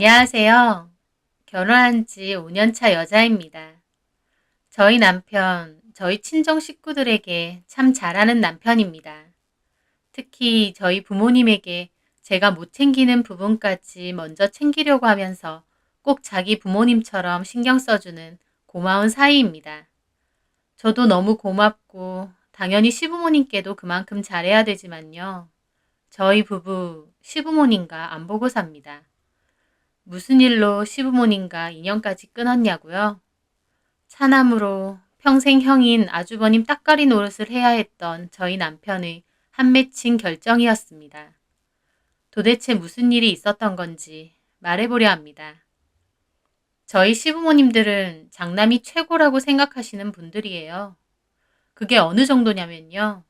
안녕하세요. 결혼한 지 5년 차 여자입니다. 저희 남편, 저희 친정 식구들에게 참 잘하는 남편입니다. 특히 저희 부모님에게 제가 못 챙기는 부분까지 먼저 챙기려고 하면서 꼭 자기 부모님처럼 신경 써주는 고마운 사이입니다. 저도 너무 고맙고 당연히 시부모님께도 그만큼 잘해야 되지만요. 저희 부부 시부모님과 안 보고 삽니다. 무슨 일로 시부모님과 인연까지 끊었냐고요? 차남으로 평생 형인 아주버님 따까리 노릇을 해야 했던 저희 남편의 한 맺힌 결정이었습니다. 도대체 무슨 일이 있었던 건지 말해보려 합니다. 저희 시부모님들은 장남이 최고라고 생각하시는 분들이에요. 그게 어느 정도냐면요.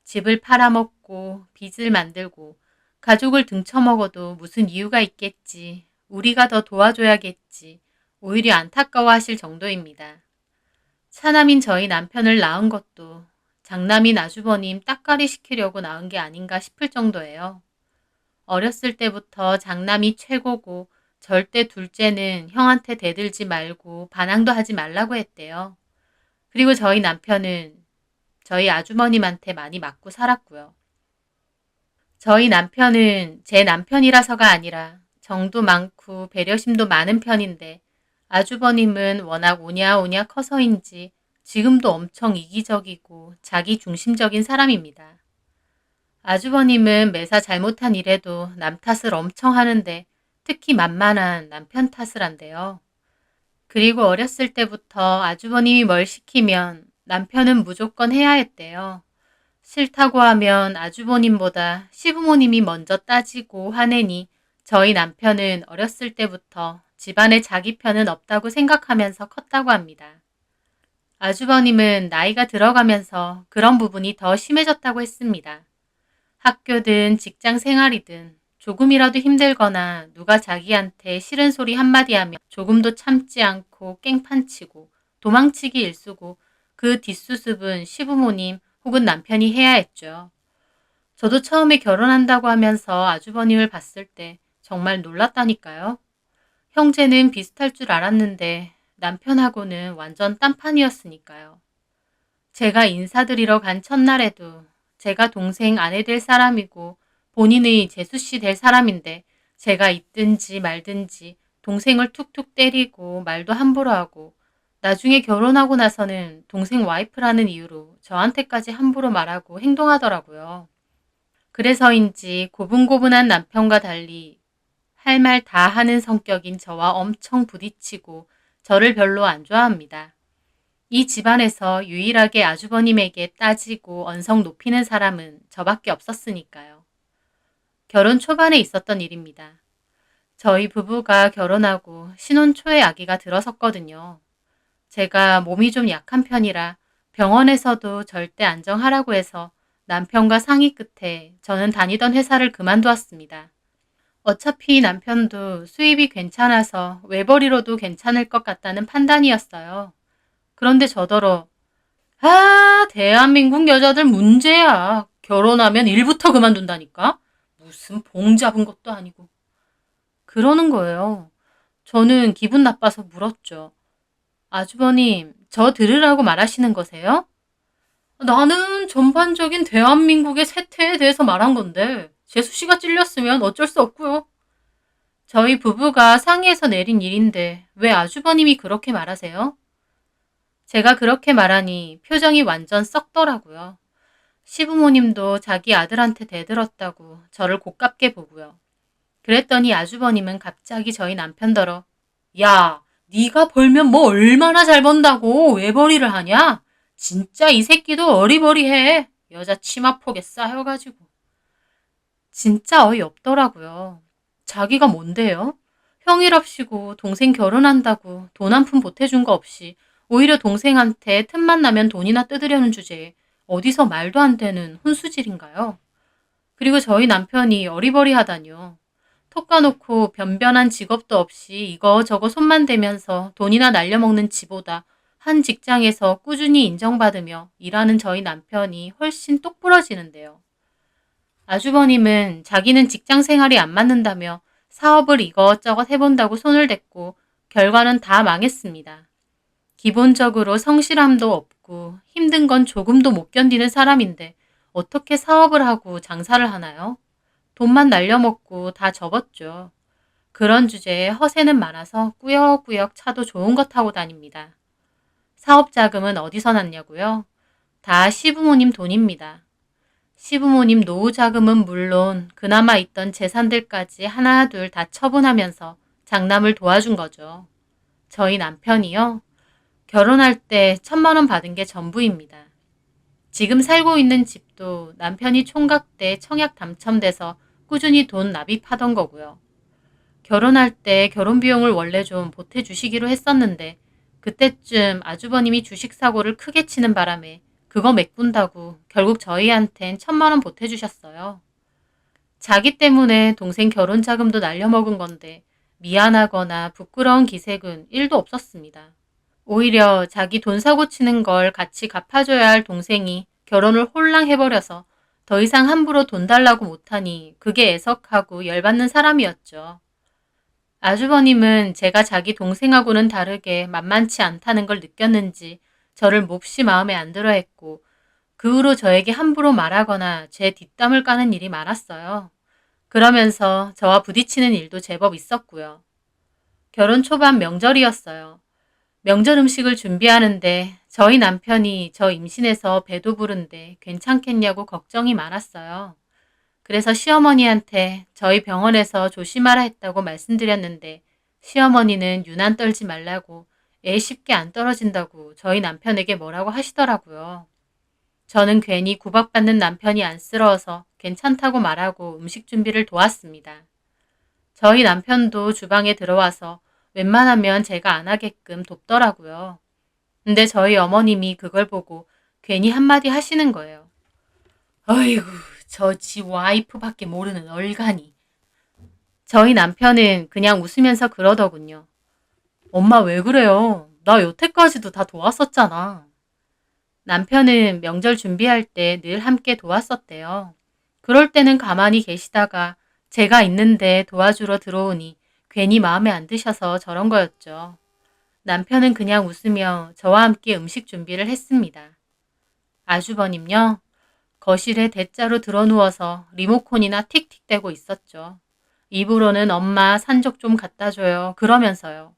집을 팔아먹고 빚을 만들고 가족을 등쳐먹어도 무슨 이유가 있겠지. 우리가 더 도와줘야겠지. 오히려 안타까워하실 정도입니다. 차남인 저희 남편을 낳은 것도 장남인 아주버님 따까리 시키려고 낳은 게 아닌가 싶을 정도예요. 어렸을 때부터 장남이 최고고 절대 둘째는 형한테 대들지 말고 반항도 하지 말라고 했대요. 그리고 저희 남편은 저희 아주머님한테 많이 맞고 살았고요. 저희 남편은 제 남편이라서가 아니라 정도 많고 배려심도 많은 편인데 아주버님은 워낙 오냐오냐 커서인지 지금도 엄청 이기적이고 자기 중심적인 사람입니다. 아주버님은 매사 잘못한 일에도 남 탓을 엄청 하는데 특히 만만한 남편 탓을 한대요. 그리고 어렸을 때부터 아주버님이 뭘 시키면 남편은 무조건 해야 했대요. 싫다고 하면 아주버님보다 시부모님이 먼저 따지고 화내니 저희 남편은 어렸을 때부터 집안에 자기 편은 없다고 생각하면서 컸다고 합니다. 아주버님은 나이가 들어가면서 그런 부분이 더 심해졌다고 했습니다. 학교든 직장 생활이든 조금이라도 힘들거나 누가 자기한테 싫은 소리 한마디 하면 조금도 참지 않고 깽판치고 도망치기 일쑤고 그 뒷수습은 시부모님 혹은 남편이 해야 했죠. 저도 처음에 결혼한다고 하면서 아주버님을 봤을 때 정말 놀랐다니까요. 형제는 비슷할 줄 알았는데 남편하고는 완전 딴판이었으니까요. 제가 인사드리러 간 첫날에도 제가 동생 아내 될 사람이고 본인의 재수씨 될 사람인데 제가 있든지 말든지 동생을 툭툭 때리고 말도 함부로 하고 나중에 결혼하고 나서는 동생 와이프라는 이유로 저한테까지 함부로 말하고 행동하더라고요. 그래서인지 고분고분한 남편과 달리 할 말 다 하는 성격인 저와 엄청 부딪히고 저를 별로 안 좋아합니다. 이 집안에서 유일하게 아주버님에게 따지고 언성 높이는 사람은 저밖에 없었으니까요. 결혼 초반에 있었던 일입니다. 저희 부부가 결혼하고 신혼 초에 아기가 들어섰거든요. 제가 몸이 좀 약한 편이라 병원에서도 절대 안정하라고 해서 남편과 상의 끝에 저는 다니던 회사를 그만두었습니다. 어차피 남편도 수입이 괜찮아서 외벌이로도 괜찮을 것 같다는 판단이었어요. 그런데 저더러 대한민국 여자들 문제야. 결혼하면 일부터 그만둔다니까. 무슨 봉 잡은 것도 아니고. 그러는 거예요. 저는 기분 나빠서 물었죠. 아주버님, 저 들으라고 말하시는 거세요? 나는 전반적인 대한민국의 세태에 대해서 말한 건데 재수 씨가 찔렸으면 어쩔 수 없고요. 저희 부부가 상의해서 내린 일인데 왜 아주버님이 그렇게 말하세요? 제가 그렇게 말하니 표정이 완전 썩더라고요. 시부모님도 자기 아들한테 대들었다고 저를 고깝게 보고요. 그랬더니 아주버님은 갑자기 저희 남편더러 야, 네가 벌면 뭐 얼마나 잘 번다고 외벌이를 하냐? 진짜 이 새끼도 어리버리해. 여자 치마폭에 쌓여가지고. 진짜 어이없더라고요. 자기가 뭔데요? 형이랍시고 동생 결혼한다고 돈 한 푼 보태준 거 없이 오히려 동생한테 틈만 나면 돈이나 뜯으려는 주제에 어디서 말도 안 되는 혼수질인가요? 그리고 저희 남편이 어리버리하다뇨. 톡 까놓고 변변한 직업도 없이 이거저거 손만 대면서 돈이나 날려먹는 지보다 한 직장에서 꾸준히 인정받으며 일하는 저희 남편이 훨씬 똑부러지는데요. 아주버님은 자기는 직장 생활이 안 맞는다며 사업을 이것저것 해본다고 손을 댔고 결과는 다 망했습니다. 기본적으로 성실함도 없고 힘든 건 조금도 못 견디는 사람인데 어떻게 사업을 하고 장사를 하나요? 돈만 날려먹고 다 접었죠. 그런 주제에 허세는 많아서 꾸역꾸역 차도 좋은 거 타고 다닙니다. 사업 자금은 어디서 났냐고요? 다 시부모님 돈입니다. 시부모님 노후 자금은 물론 그나마 있던 재산들까지 하나 둘 다 처분하면서 장남을 도와준 거죠. 저희 남편이요. 결혼할 때 1,000만 원 받은 게 전부입니다. 지금 살고 있는 집도 남편이 총각 때 청약 당첨돼서 꾸준히 돈 납입하던 거고요. 결혼할 때 결혼 비용을 원래 좀 보태주시기로 했었는데 그때쯤 아주버님이 주식 사고를 크게 치는 바람에 그거 메꾼다고 결국 저희한텐 1,000만 원 보태주셨어요. 자기 때문에 동생 결혼 자금도 날려먹은 건데 미안하거나 부끄러운 기색은 1도 없었습니다. 오히려 자기 돈 사고 치는 걸 같이 갚아줘야 할 동생이 결혼을 홀랑 해버려서 더 이상 함부로 돈 달라고 못하니 그게 애석하고 열받는 사람이었죠. 아주버님은 제가 자기 동생하고는 다르게 만만치 않다는 걸 느꼈는지 저를 몹시 마음에 안 들어 했고 그 후로 저에게 함부로 말하거나 제 뒷담을 까는 일이 많았어요. 그러면서 저와 부딪히는 일도 제법 있었고요. 결혼 초반 명절이었어요. 명절 음식을 준비하는데 저희 남편이 저 임신해서 배도 부른데 괜찮겠냐고 걱정이 많았어요. 그래서 시어머니한테 저희 병원에서 조심하라 했다고 말씀드렸는데 시어머니는 유난 떨지 말라고 애 쉽게 안 떨어진다고 저희 남편에게 뭐라고 하시더라고요. 저는 괜히 구박받는 남편이 안쓰러워서 괜찮다고 말하고 음식 준비를 도왔습니다. 저희 남편도 주방에 들어와서 웬만하면 제가 안 하게끔 돕더라고요. 근데 저희 어머님이 그걸 보고 괜히 한마디 하시는 거예요. 어이구, 저 지 와이프밖에 모르는 얼간이. 저희 남편은 그냥 웃으면서 그러더군요. 엄마 왜 그래요? 나 여태까지도 다 도왔었잖아. 남편은 명절 준비할 때 늘 함께 도왔었대요. 그럴 때는 가만히 계시다가 제가 있는데 도와주러 들어오니 괜히 마음에 안 드셔서 저런 거였죠. 남편은 그냥 웃으며 저와 함께 음식 준비를 했습니다. 아주버님요. 거실에 대자로 드러누워서 리모컨이나 틱틱대고 있었죠. 입으로는 엄마 산적 좀 갖다 줘요. 그러면서요.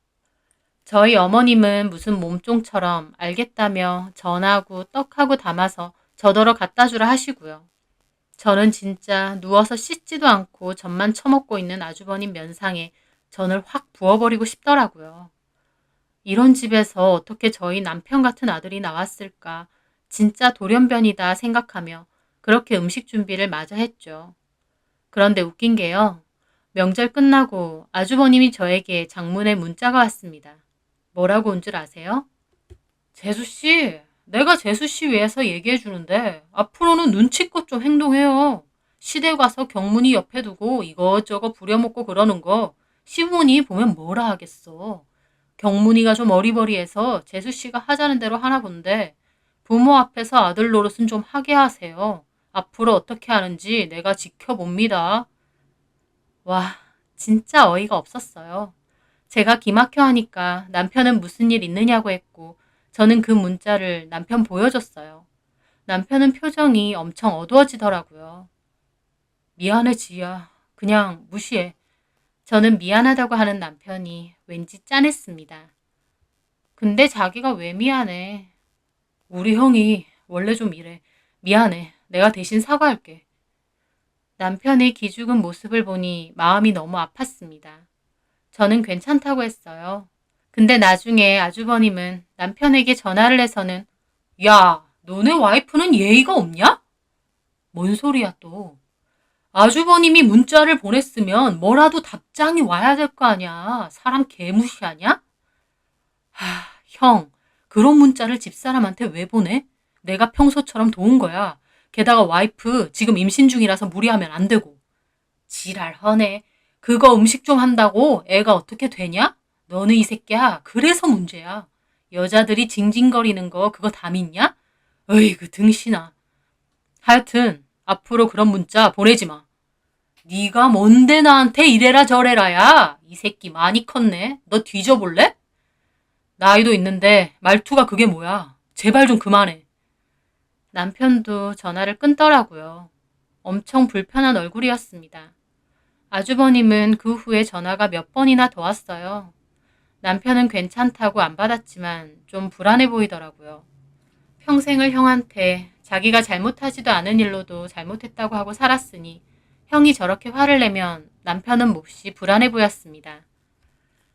저희 어머님은 무슨 몸종처럼 알겠다며 전하고 떡하고 담아서 저더러 갖다 주라 하시고요. 저는 진짜 누워서 씻지도 않고 젖만 처먹고 있는 아주버님 면상에 전을 확 부어버리고 싶더라고요. 이런 집에서 어떻게 저희 남편 같은 아들이 나왔을까 진짜 돌연변이다 생각하며 그렇게 음식 준비를 마저 했죠. 그런데 웃긴 게요. 명절 끝나고 아주버님이 저에게 장문의 문자가 왔습니다. 뭐라고 온 줄 아세요? 재수씨, 내가 재수씨 위해서 얘기해 주는데 앞으로는 눈치껏 좀 행동해요. 시댁 가서 경문이 옆에 두고 이것저것 부려먹고 그러는 거 시부모니 보면 뭐라 하겠어. 경문이가 좀 어리버리해서 재수씨가 하자는 대로 하나 본데 부모 앞에서 아들 노릇은 좀 하게 하세요. 앞으로 어떻게 하는지 내가 지켜봅니다. 와, 진짜 어이가 없었어요. 제가 기막혀 하니까 남편은 무슨 일 있느냐고 했고 저는 그 문자를 남편 보여줬어요. 남편은 표정이 엄청 어두워지더라고요. 미안해 지희야. 그냥 무시해. 저는 미안하다고 하는 남편이 왠지 짠했습니다. 근데 자기가 왜 미안해? 우리 형이 원래 좀 이래. 미안해. 내가 대신 사과할게. 남편의 기죽은 모습을 보니 마음이 너무 아팠습니다. 저는 괜찮다고 했어요. 근데 나중에 아주버님은 남편에게 전화를 해서는 야, 너네 와이프는 예의가 없냐? 뭔 소리야 또. 아주버님이 문자를 보냈으면 뭐라도 답장이 와야 될 거 아니야. 사람 개무시하냐? 형, 그런 문자를 집사람한테 왜 보내? 내가 평소처럼 도운 거야. 게다가 와이프 지금 임신 중이라서 무리하면 안 되고. 지랄 허네. 그거 음식 좀 한다고 애가 어떻게 되냐? 너는 이 새끼야. 그래서 문제야. 여자들이 징징거리는 거 그거 다 믿냐? 어이구 등신아. 하여튼 앞으로 그런 문자 보내지 마. 네가 뭔데 나한테 이래라 저래라야. 이 새끼 많이 컸네. 너 뒤져볼래? 나이도 있는데 말투가 그게 뭐야. 제발 좀 그만해. 남편도 전화를 끊더라고요. 엄청 불편한 얼굴이었습니다. 아주버님은 그 후에 전화가 몇 번이나 더 왔어요. 남편은 괜찮다고 안 받았지만 좀 불안해 보이더라고요. 평생을 형한테 자기가 잘못하지도 않은 일로도 잘못했다고 하고 살았으니 형이 저렇게 화를 내면 남편은 몹시 불안해 보였습니다.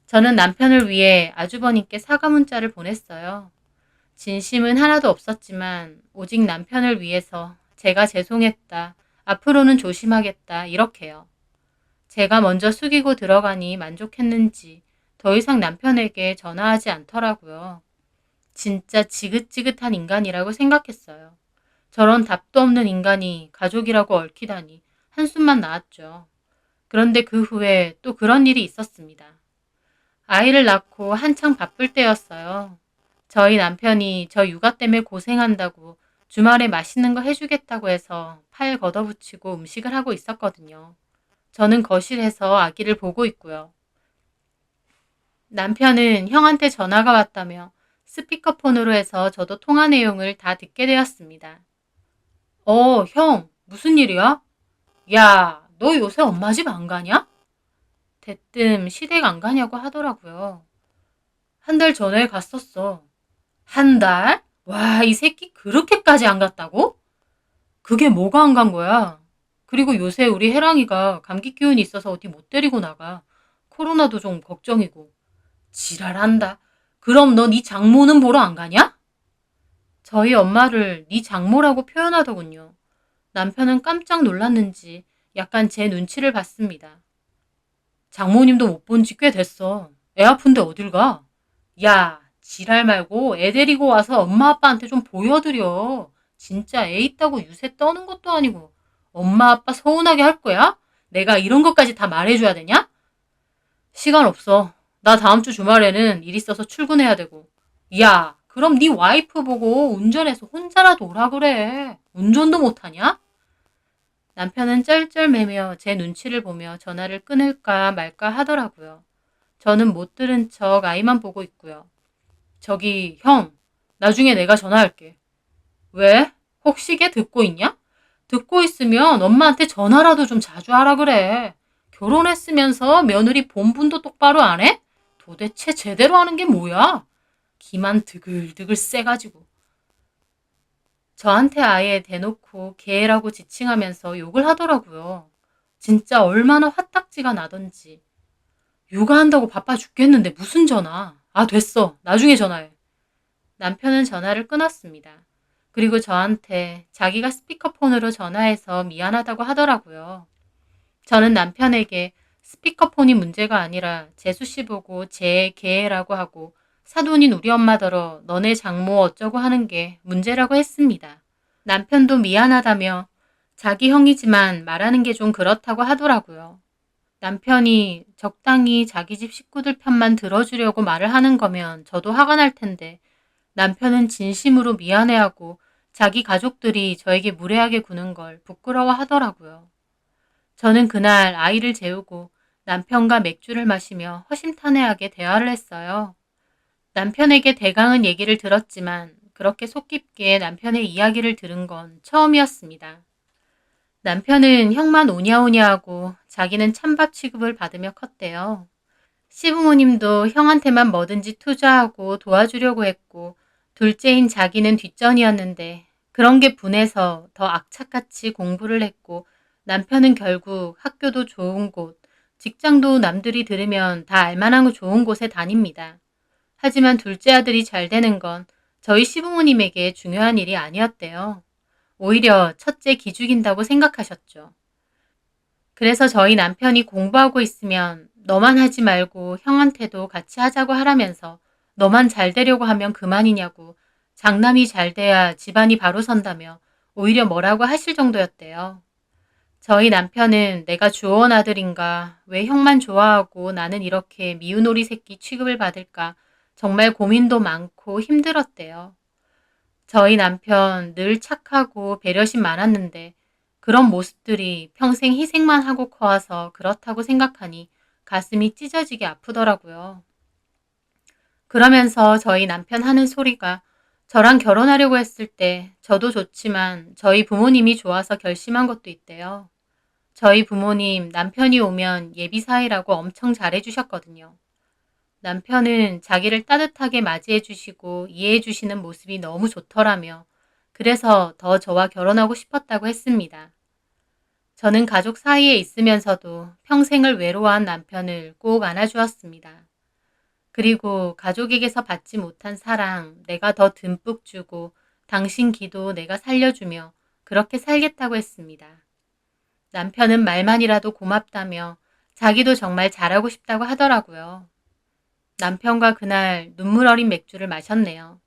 저는 남편을 위해 아주버님께 사과 문자를 보냈어요. 진심은 하나도 없었지만 오직 남편을 위해서 제가 죄송했다. 앞으로는 조심하겠다. 이렇게요. 제가 먼저 숙이고 들어가니 만족했는지 더 이상 남편에게 전화하지 않더라고요. 진짜 지긋지긋한 인간이라고 생각했어요. 저런 답도 없는 인간이 가족이라고 얽히다니 한숨만 나왔죠. 그런데 그 후에 또 그런 일이 있었습니다. 아이를 낳고 한창 바쁠 때였어요. 저희 남편이 저 육아 때문에 고생한다고 주말에 맛있는 거 해주겠다고 해서 팔 걷어붙이고 음식을 하고 있었거든요. 저는 거실에서 아기를 보고 있고요. 남편은 형한테 전화가 왔다며 스피커폰으로 해서 저도 통화 내용을 다 듣게 되었습니다. 형, 무슨 일이야? 야, 너 요새 엄마 집 안 가냐? 대뜸 시댁 안 가냐고 하더라고요. 한 달 전에 갔었어. 한 달? 와, 이 새끼 그렇게까지 안 갔다고? 그게 뭐가 안 간 거야? 그리고 요새 우리 혜랑이가 감기 기운이 있어서 어디 못 데리고 나가. 코로나도 좀 걱정이고. 지랄한다. 그럼 너 네 장모는 보러 안 가냐? 저희 엄마를 네 장모라고 표현하더군요. 남편은 깜짝 놀랐는지 약간 제 눈치를 봤습니다. 장모님도 못 본 지 꽤 됐어. 애 아픈데 어딜 가? 야, 지랄 말고 애 데리고 와서 엄마 아빠한테 좀 보여드려. 진짜 애 있다고 유세 떠는 것도 아니고 엄마 아빠 서운하게 할 거야? 내가 이런 것까지 다 말해줘야 되냐? 시간 없어. 나 다음 주 주말에는 일 있어서 출근해야 되고. 야, 그럼 네 와이프 보고 운전해서 혼자라도 오라 그래. 운전도 못하냐? 남편은 쩔쩔매며 제 눈치를 보며 전화를 끊을까 말까 하더라고요. 저는 못 들은 척 아이만 보고 있고요. 저기, 형, 나중에 내가 전화할게. 왜? 혹시 걔 듣고 있냐? 듣고 있으면 엄마한테 전화라도 좀 자주 하라 그래. 결혼했으면서 며느리 본분도 똑바로 안 해? 도대체 제대로 하는 게 뭐야? 기만 드글드글 세가지고. 저한테 아예 대놓고 개라고 지칭하면서 욕을 하더라고요. 진짜 얼마나 화딱지가 나던지. 육아한다고 바빠 죽겠는데 무슨 전화. 아, 됐어. 나중에 전화해. 남편은 전화를 끊었습니다. 그리고 저한테 자기가 스피커폰으로 전화해서 미안하다고 하더라고요. 저는 남편에게 스피커폰이 문제가 아니라 재수 씨 보고 제 개라고 하고 사돈인 우리 엄마더러 너네 장모 어쩌고 하는 게 문제라고 했습니다. 남편도 미안하다며 자기 형이지만 말하는 게 좀 그렇다고 하더라고요. 남편이 적당히 자기 집 식구들 편만 들어주려고 말을 하는 거면 저도 화가 날 텐데 남편은 진심으로 미안해하고 자기 가족들이 저에게 무례하게 구는 걸 부끄러워 하더라고요. 저는 그날 아이를 재우고 남편과 맥주를 마시며 허심탄회하게 대화를 했어요. 남편에게 대강은 얘기를 들었지만 그렇게 속 깊게 남편의 이야기를 들은 건 처음이었습니다. 남편은 형만 오냐오냐하고 자기는 찬밥 취급을 받으며 컸대요. 시부모님도 형한테만 뭐든지 투자하고 도와주려고 했고 둘째인 자기는 뒷전이었는데 그런 게 분해서 더 악착같이 공부를 했고 남편은 결국 학교도 좋은 곳, 직장도 남들이 들으면 다 알만한 좋은 곳에 다닙니다. 하지만 둘째 아들이 잘 되는 건 저희 시부모님에게 중요한 일이 아니었대요. 오히려 첫째 기죽인다고 생각하셨죠. 그래서 저희 남편이 공부하고 있으면 너만 하지 말고 형한테도 같이 하자고 하라면서 너만 잘 되려고 하면 그만이냐고 장남이 잘 돼야 집안이 바로 선다며 오히려 뭐라고 하실 정도였대요. 저희 남편은 내가 주원 아들인가 왜 형만 좋아하고 나는 이렇게 미운오리 새끼 취급을 받을까 정말 고민도 많고 힘들었대요. 저희 남편 늘 착하고 배려심 많았는데 그런 모습들이 평생 희생만 하고 커와서 그렇다고 생각하니 가슴이 찢어지게 아프더라고요. 그러면서 저희 남편 하는 소리가 저랑 결혼하려고 했을 때 저도 좋지만 저희 부모님이 좋아서 결심한 것도 있대요. 저희 부모님 남편이 오면 예비 사이라고 엄청 잘해주셨거든요. 남편은 자기를 따뜻하게 맞이해주시고 이해해주시는 모습이 너무 좋더라며 그래서 더 저와 결혼하고 싶었다고 했습니다. 저는 가족 사이에 있으면서도 평생을 외로워한 남편을 꼭 안아주었습니다. 그리고 가족에게서 받지 못한 사랑 내가 더 듬뿍 주고 당신 기도 내가 살려주며 그렇게 살겠다고 했습니다. 남편은 말만이라도 고맙다며 자기도 정말 잘하고 싶다고 하더라고요. 남편과 그날 눈물 어린 맥주를 마셨네요.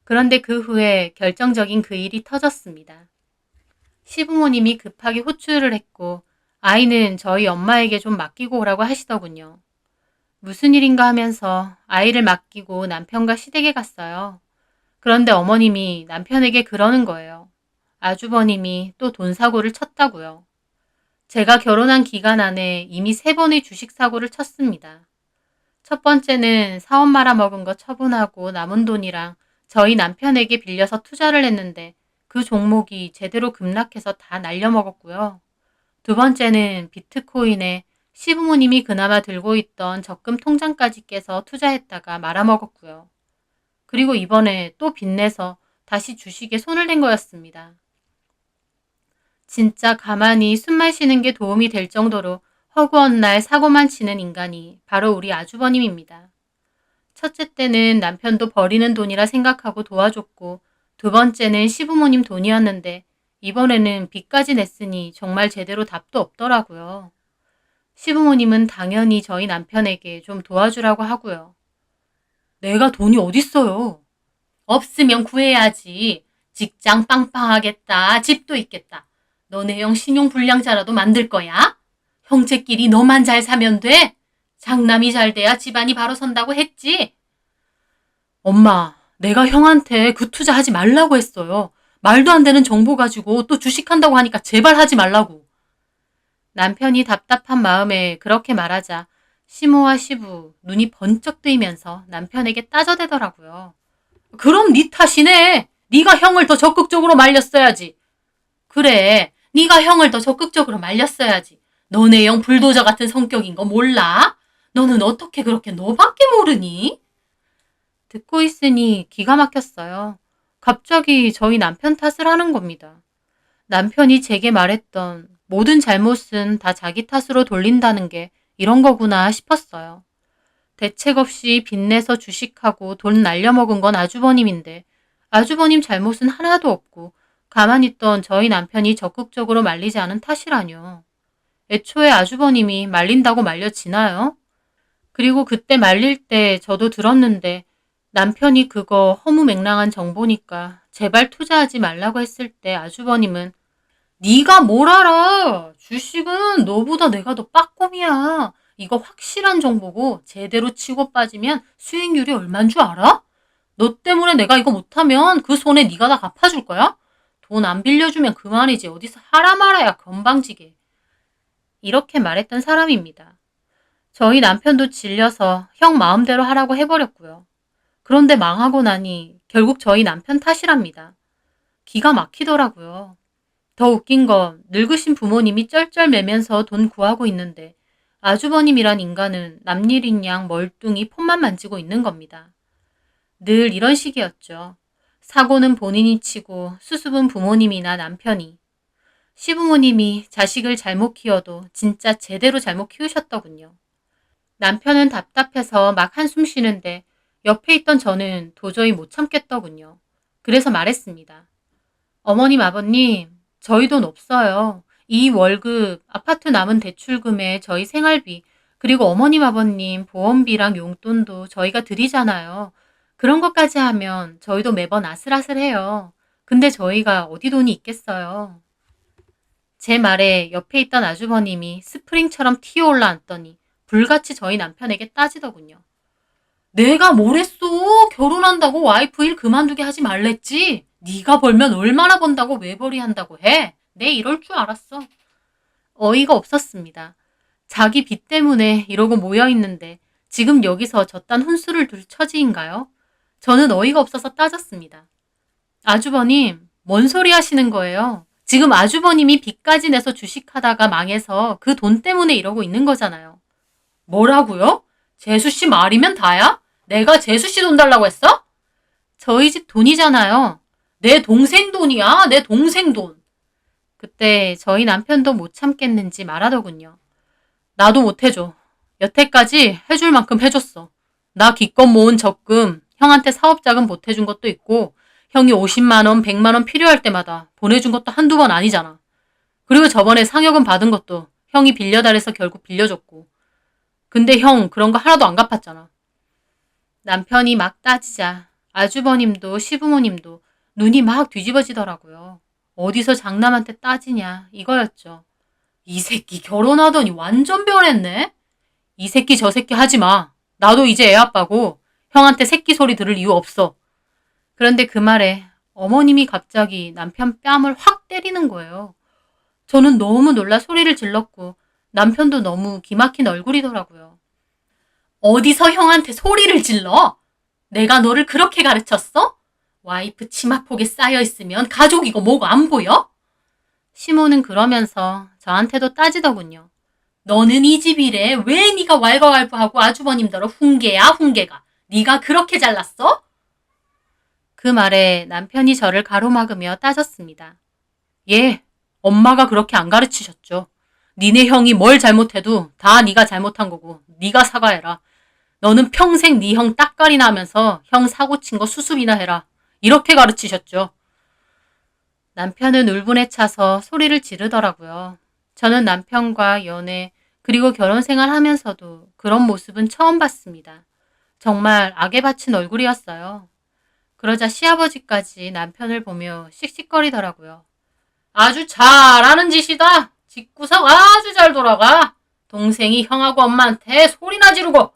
그런데 그 후에 결정적인 그 일이 터졌습니다. 시부모님이 급하게 호출을 했고 아이는 저희 엄마에게 좀 맡기고 오라고 하시더군요. 무슨 일인가 하면서 아이를 맡기고 남편과 시댁에 갔어요. 그런데 어머님이 남편에게 그러는 거예요. 아주버님이 또 돈 사고를 쳤다고요. 제가 결혼한 기간 안에 이미 3번의 주식 사고를 쳤습니다. 첫 번째는 사업 말아먹은 거 처분하고 남은 돈이랑 저희 남편에게 빌려서 투자를 했는데 그 종목이 제대로 급락해서 다 날려먹었고요. 두 번째는 비트코인에 시부모님이 그나마 들고 있던 적금 통장까지 깨서 투자했다가 말아먹었고요. 그리고 이번에 또 빚내서 다시 주식에 손을 댄 거였습니다. 진짜 가만히 숨만 쉬는 게 도움이 될 정도로 허구한 날 사고만 치는 인간이 바로 우리 아주버님입니다. 첫째 때는 남편도 버리는 돈이라 생각하고 도와줬고 두 번째는 시부모님 돈이었는데 이번에는 빚까지 냈으니 정말 제대로 답도 없더라고요. 시부모님은 당연히 저희 남편에게 좀 도와주라고 하고요. 내가 돈이 어딨어요? 없으면 구해야지. 직장 빵빵하겠다. 집도 있겠다. 너네 형 신용불량자라도 만들 거야? 형제끼리 너만 잘 사면 돼? 장남이 잘 돼야 집안이 바로 선다고 했지? 엄마, 내가 형한테 그 투자 하지 말라고 했어요. 말도 안 되는 정보 가지고 또 주식한다고 하니까 제발 하지 말라고. 남편이 답답한 마음에 그렇게 말하자 시모와 시부 눈이 번쩍 뜨이면서 남편에게 따져대더라고요. 그럼 네 탓이네. 네가 형을 더 적극적으로 말렸어야지. 그래, 네가 형을 더 적극적으로 말렸어야지. 너네 형 불도저 같은 성격인 거 몰라? 너는 어떻게 그렇게 너밖에 모르니? 듣고 있으니 기가 막혔어요. 갑자기 저희 남편 탓을 하는 겁니다. 남편이 제게 말했던 모든 잘못은 다 자기 탓으로 돌린다는 게 이런 거구나 싶었어요. 대책 없이 빚내서 주식하고 돈 날려먹은 건 아주버님인데 아주버님 잘못은 하나도 없고 가만히 있던 저희 남편이 적극적으로 말리지 않은 탓이라뇨. 애초에 아주버님이 말린다고 말려지나요? 그리고 그때 말릴 때 저도 들었는데 남편이 그거 허무맹랑한 정보니까 제발 투자하지 말라고 했을 때 아주버님은 네가 뭘 알아? 주식은 너보다 내가 더 빠꼼이야. 이거 확실한 정보고 제대로 치고 빠지면 수익률이 얼만 줄 알아? 너 때문에 내가 이거 못하면 그 손해 네가 다 갚아줄 거야? 돈 안 빌려주면 그만이지 어디서 하라 말아야 건방지게. 이렇게 말했던 사람입니다. 저희 남편도 질려서 형 마음대로 하라고 해버렸고요. 그런데 망하고 나니 결국 저희 남편 탓이랍니다. 기가 막히더라고요. 더 웃긴 건 늙으신 부모님이 쩔쩔매면서 돈 구하고 있는데 아주버님이란 인간은 남일인 양 멀뚱히 폰만 만지고 있는 겁니다. 늘 이런 식이었죠. 사고는 본인이 치고 수습은 부모님이나 남편이. 시부모님이 자식을 잘못 키워도 진짜 제대로 잘못 키우셨더군요. 남편은 답답해서 막 한숨 쉬는데 옆에 있던 저는 도저히 못 참겠더군요. 그래서 말했습니다. 어머님, 아버님, 저희 돈 없어요. 이 월급, 아파트 남은 대출금에 저희 생활비, 그리고 어머님, 아버님 보험비랑 용돈도 저희가 드리잖아요. 그런 것까지 하면 저희도 매번 아슬아슬해요. 근데 저희가 어디 돈이 있겠어요. 제 말에 옆에 있던 아주버님이 스프링처럼 튀어 올라앉더니 불같이 저희 남편에게 따지더군요. 내가 뭘 했어? 결혼한다고 와이프 일 그만두게 하지 말랬지? 네가 벌면 얼마나 번다고 외벌이 한다고 해? 내 이럴 줄 알았어. 어이가 없었습니다. 자기 빚 때문에 이러고 모여있는데 지금 여기서 저딴 훈수를 둘 처지인가요? 저는 어이가 없어서 따졌습니다. 아주버님, 뭔 소리 하시는 거예요? 지금 아주버님이 빚까지 내서 주식하다가 망해서 그 돈 때문에 이러고 있는 거잖아요. 뭐라고요? 재수씨 말이면 다야? 내가 재수씨 돈 달라고 했어? 저희 집 돈이잖아요. 내 동생 돈이야, 내 동생 돈. 그때 저희 남편도 못 참겠는지 말하더군요. 나도 못 해줘. 여태까지 해줄 만큼 해줬어. 나 기껏 모은 적금, 형한테 사업자금 보태준 것도 있고, 형이 50만 원, 100만 원 필요할 때마다 보내준 것도 한두 번 아니잖아. 그리고 저번에 상여금 받은 것도 형이 빌려달래서 결국 빌려줬고. 근데 형 그런 거 하나도 안 갚았잖아. 남편이 막 따지자 아주버님도 시부모님도 눈이 막 뒤집어지더라고요. 어디서 장남한테 따지냐 이거였죠. 이 새끼 결혼하더니 완전 변했네? 이 새끼 저 새끼 하지 마. 나도 이제 애 아빠고 형한테 새끼 소리 들을 이유 없어. 그런데 그 말에 어머님이 갑자기 남편 뺨을 확 때리는 거예요. 저는 너무 놀라 소리를 질렀고 남편도 너무 기막힌 얼굴이더라고요. 어디서 형한테 소리를 질러? 내가 너를 그렇게 가르쳤어? 와이프 치마폭에 쌓여있으면 가족이고 뭐고 안 보여? 시모는 그러면서 저한테도 따지더군요. 너는 이 집이래. 왜 네가 왈가왈부하고 아주버님더러 훈계야 훈계가. 네가 그렇게 잘났어? 그 말에 남편이 저를 가로막으며 따졌습니다. 예, 엄마가 그렇게 안 가르치셨죠. 니네 형이 뭘 잘못해도 다 네가 잘못한 거고 네가 사과해라. 너는 평생 네 형 딱가리나 하면서 형 사고 친 거 수습이나 해라. 이렇게 가르치셨죠. 남편은 울분에 차서 소리를 지르더라고요. 저는 남편과 연애 그리고 결혼 생활 하면서도 그런 모습은 처음 봤습니다. 정말 악에 바친 얼굴이었어요. 그러자 시아버지까지 남편을 보며 씩씩거리더라고요. 아주 잘하는 짓이다. 집구석 아주 잘 돌아가. 동생이 형하고 엄마한테 소리나 지르고.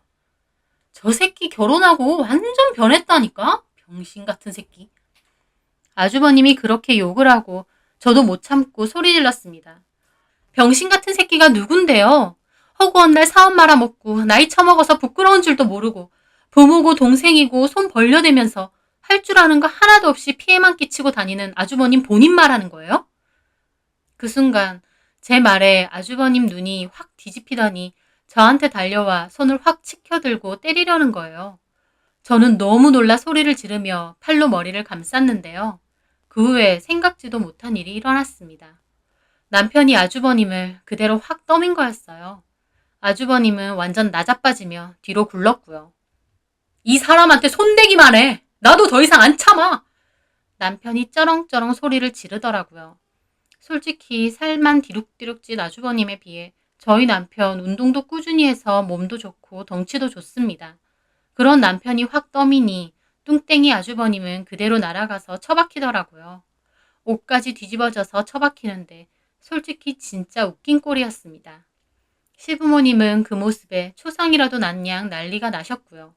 저 새끼 결혼하고 완전 변했다니까? 병신 같은 새끼. 아주버님이 그렇게 욕을 하고 저도 못 참고 소리 질렀습니다. 병신 같은 새끼가 누군데요? 허구한 날 사업 말아먹고 나이 처먹어서 부끄러운 줄도 모르고 부모고 동생이고 손 벌려대면서 할 줄 아는 거 하나도 없이 피해만 끼치고 다니는 아주버님 본인 말하는 거예요? 그 순간 제 말에 아주버님 눈이 확 뒤집히더니 저한테 달려와 손을 확 치켜들고 때리려는 거예요. 저는 너무 놀라 소리를 지르며 팔로 머리를 감쌌는데요. 그 후에 생각지도 못한 일이 일어났습니다. 남편이 아주버님을 그대로 확 떠민 거였어요. 아주버님은 완전 나자빠지며 뒤로 굴렀고요. 이 사람한테 손대기만 해. 나도 더 이상 안 참아. 남편이 쩌렁쩌렁 소리를 지르더라고요. 솔직히 살만 디룩디룩 찐 아주버님에 비해 저희 남편 운동도 꾸준히 해서 몸도 좋고 덩치도 좋습니다. 그런 남편이 확 떠미니 뚱땡이 아주버님은 그대로 날아가서 처박히더라고요. 옷까지 뒤집어져서 처박히는데 솔직히 진짜 웃긴 꼴이었습니다. 시부모님은 그 모습에 초상이라도 난 양 난리가 나셨고요.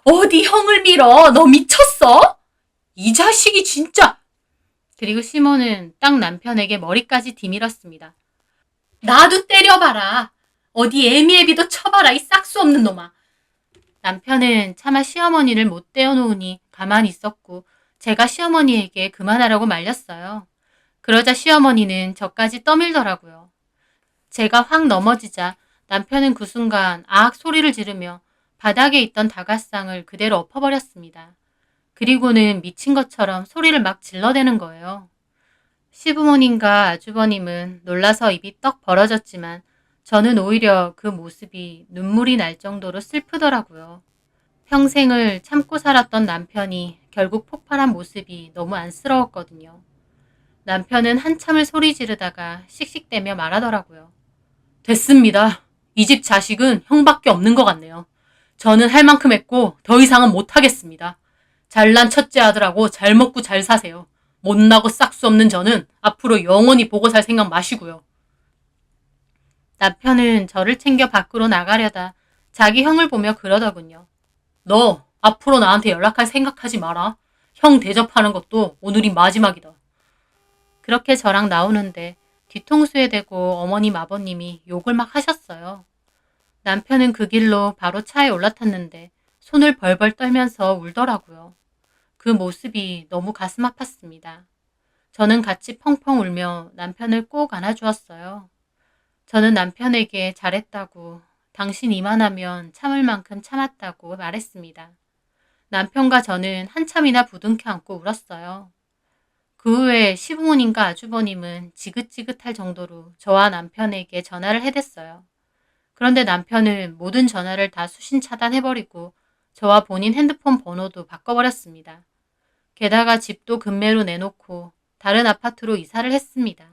어디 형을 밀어? 너 미쳤어? 이 자식이 진짜. 그리고 시모는 딱 남편에게 머리까지 디밀었습니다. 나도 때려봐라. 어디 애미애비도 쳐봐라 이 싹수 없는 놈아. 남편은 차마 시어머니를 못 떼어놓으니 가만히 있었고 제가 시어머니에게 그만하라고 말렸어요. 그러자 시어머니는 저까지 떠밀더라고요. 제가 확 넘어지자 남편은 그 순간 아악 소리를 지르며 바닥에 있던 다갓상을 그대로 엎어버렸습니다. 그리고는 미친 것처럼 소리를 막 질러대는 거예요. 시부모님과 아주버님은 놀라서 입이 떡 벌어졌지만 저는 오히려 그 모습이 눈물이 날 정도로 슬프더라고요. 평생을 참고 살았던 남편이 결국 폭발한 모습이 너무 안쓰러웠거든요. 남편은 한참을 소리 지르다가 씩씩대며 말하더라고요. 됐습니다. 이 집 자식은 형밖에 없는 것 같네요. 저는 할 만큼 했고 더 이상은 못하겠습니다. 잘난 첫째 아들하고 잘 먹고 잘 사세요. 못나고 싹수 없는 저는 앞으로 영원히 보고 살 생각 마시고요. 남편은 저를 챙겨 밖으로 나가려다 자기 형을 보며 그러더군요. 너 앞으로 나한테 연락할 생각하지 마라. 형 대접하는 것도 오늘이 마지막이다. 그렇게 저랑 나오는데 뒤통수에 대고 어머님 아버님이 욕을 막 하셨어요. 남편은 그 길로 바로 차에 올라탔는데 손을 벌벌 떨면서 울더라고요. 그 모습이 너무 가슴 아팠습니다. 저는 같이 펑펑 울며 남편을 꼭 안아주었어요. 저는 남편에게 잘했다고, 당신 이만하면 참을 만큼 참았다고 말했습니다. 남편과 저는 한참이나 부둥켜 안고 울었어요. 그 후에 시부모님과 아주버님은 지긋지긋할 정도로 저와 남편에게 전화를 해댔어요. 그런데 남편은 모든 전화를 다 수신 차단해버리고 저와 본인 핸드폰 번호도 바꿔버렸습니다. 게다가 집도 급매로 내놓고 다른 아파트로 이사를 했습니다.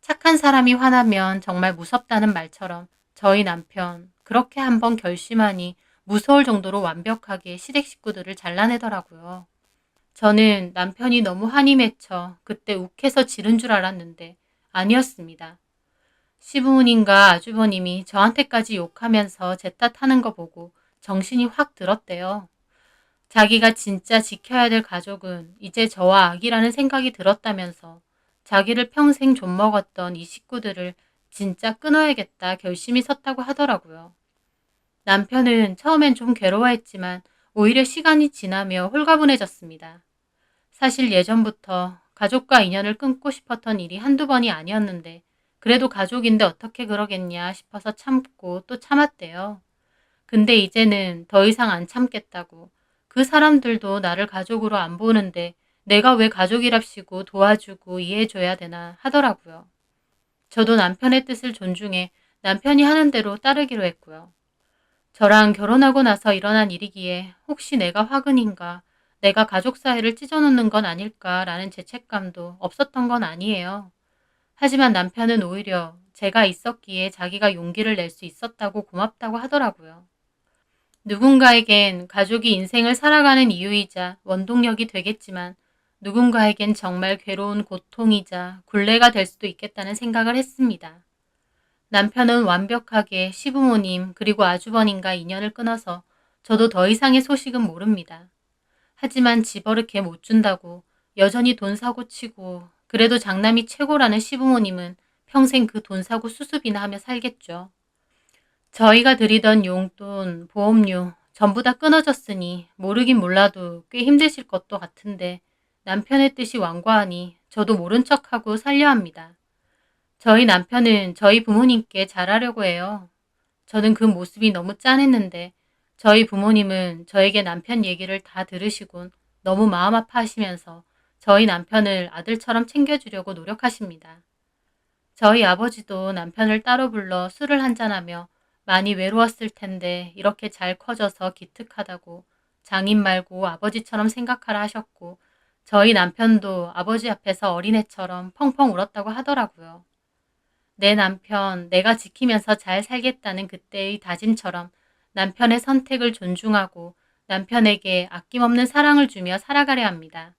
착한 사람이 화나면 정말 무섭다는 말처럼 저희 남편 그렇게 한번 결심하니 무서울 정도로 완벽하게 시댁 식구들을 잘라내더라고요. 저는 남편이 너무 한이 맺혀 그때 욱해서 지른 줄 알았는데 아니었습니다. 시부모님과 아주버님이 저한테까지 욕하면서 제 탓하는 거 보고 정신이 확 들었대요. 자기가 진짜 지켜야 될 가족은 이제 저와 아기라는 생각이 들었다면서 자기를 평생 좀먹었던 이 식구들을 진짜 끊어야겠다 결심이 섰다고 하더라고요. 남편은 처음엔 좀 괴로워했지만 오히려 시간이 지나며 홀가분해졌습니다. 사실 예전부터 가족과 인연을 끊고 싶었던 일이 한두 번이 아니었는데 그래도 가족인데 어떻게 그러겠냐 싶어서 참고 또 참았대요. 근데 이제는 더 이상 안 참겠다고 그 사람들도 나를 가족으로 안 보는데 내가 왜 가족이랍시고 도와주고 이해해줘야 되나 하더라고요. 저도 남편의 뜻을 존중해 남편이 하는 대로 따르기로 했고요. 저랑 결혼하고 나서 일어난 일이기에 혹시 내가 화근인가, 내가 가족 사이를 찢어놓는 건 아닐까라는 죄책감도 없었던 건 아니에요. 하지만 남편은 오히려 제가 있었기에 자기가 용기를 낼 수 있었다고 고맙다고 하더라고요. 누군가에겐 가족이 인생을 살아가는 이유이자 원동력이 되겠지만 누군가에겐 정말 괴로운 고통이자 굴레가 될 수도 있겠다는 생각을 했습니다. 남편은 완벽하게 시부모님 그리고 아주버님과 인연을 끊어서 저도 더 이상의 소식은 모릅니다. 하지만 집어르게 못 준다고 여전히 돈 사고 치고 그래도 장남이 최고라는 시부모님은 평생 그 돈 사고 수습이나 하며 살겠죠. 저희가 드리던 용돈, 보험료 전부 다 끊어졌으니 모르긴 몰라도 꽤 힘드실 것도 같은데 남편의 뜻이 완고하니 저도 모른 척하고 살려 합니다. 저희 남편은 저희 부모님께 잘하려고 해요. 저는 그 모습이 너무 짠했는데 저희 부모님은 저에게 남편 얘기를 다 들으시곤 너무 마음 아파하시면서 저희 남편을 아들처럼 챙겨주려고 노력하십니다. 저희 아버지도 남편을 따로 불러 술을 한잔하며 많이 외로웠을 텐데 이렇게 잘 커져서 기특하다고 장인 말고 아버지처럼 생각하라 하셨고 저희 남편도 아버지 앞에서 어린애처럼 펑펑 울었다고 하더라고요. 내 남편 내가 지키면서 잘 살겠다는 그때의 다짐처럼 남편의 선택을 존중하고 남편에게 아낌없는 사랑을 주며 살아가려 합니다.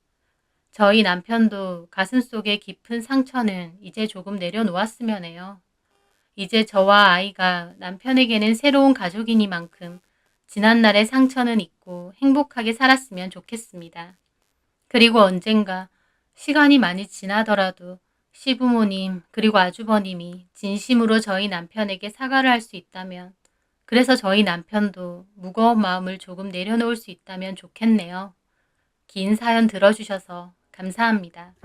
저희 남편도 가슴속에 깊은 상처는 이제 조금 내려놓았으면 해요. 이제 저와 아이가 남편에게는 새로운 가족이니만큼 지난날의 상처는 잊고 행복하게 살았으면 좋겠습니다. 그리고 언젠가 시간이 많이 지나더라도 시부모님 그리고 아주버님이 진심으로 저희 남편에게 사과를 할 수 있다면 그래서 저희 남편도 무거운 마음을 조금 내려놓을 수 있다면 좋겠네요. 긴 사연 들어주셔서 감사합니다.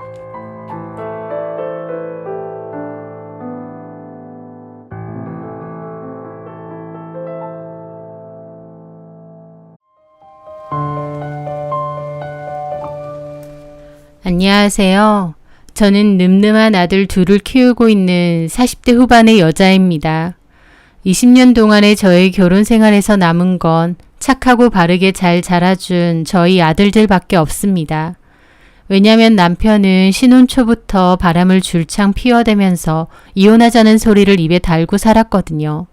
안녕하세요. 저는 늠름한 아들 둘을 키우고 있는 40대 후반의 여자입니다. 20년 동안의 저의 결혼 생활에서 남은 건 착하고 바르게 잘 자라준 저희 아들들밖에 없습니다. 왜냐면 남편은 신혼 초부터 바람을 줄창 피워대면서 이혼하자는 소리를 입에 달고 살았거든요.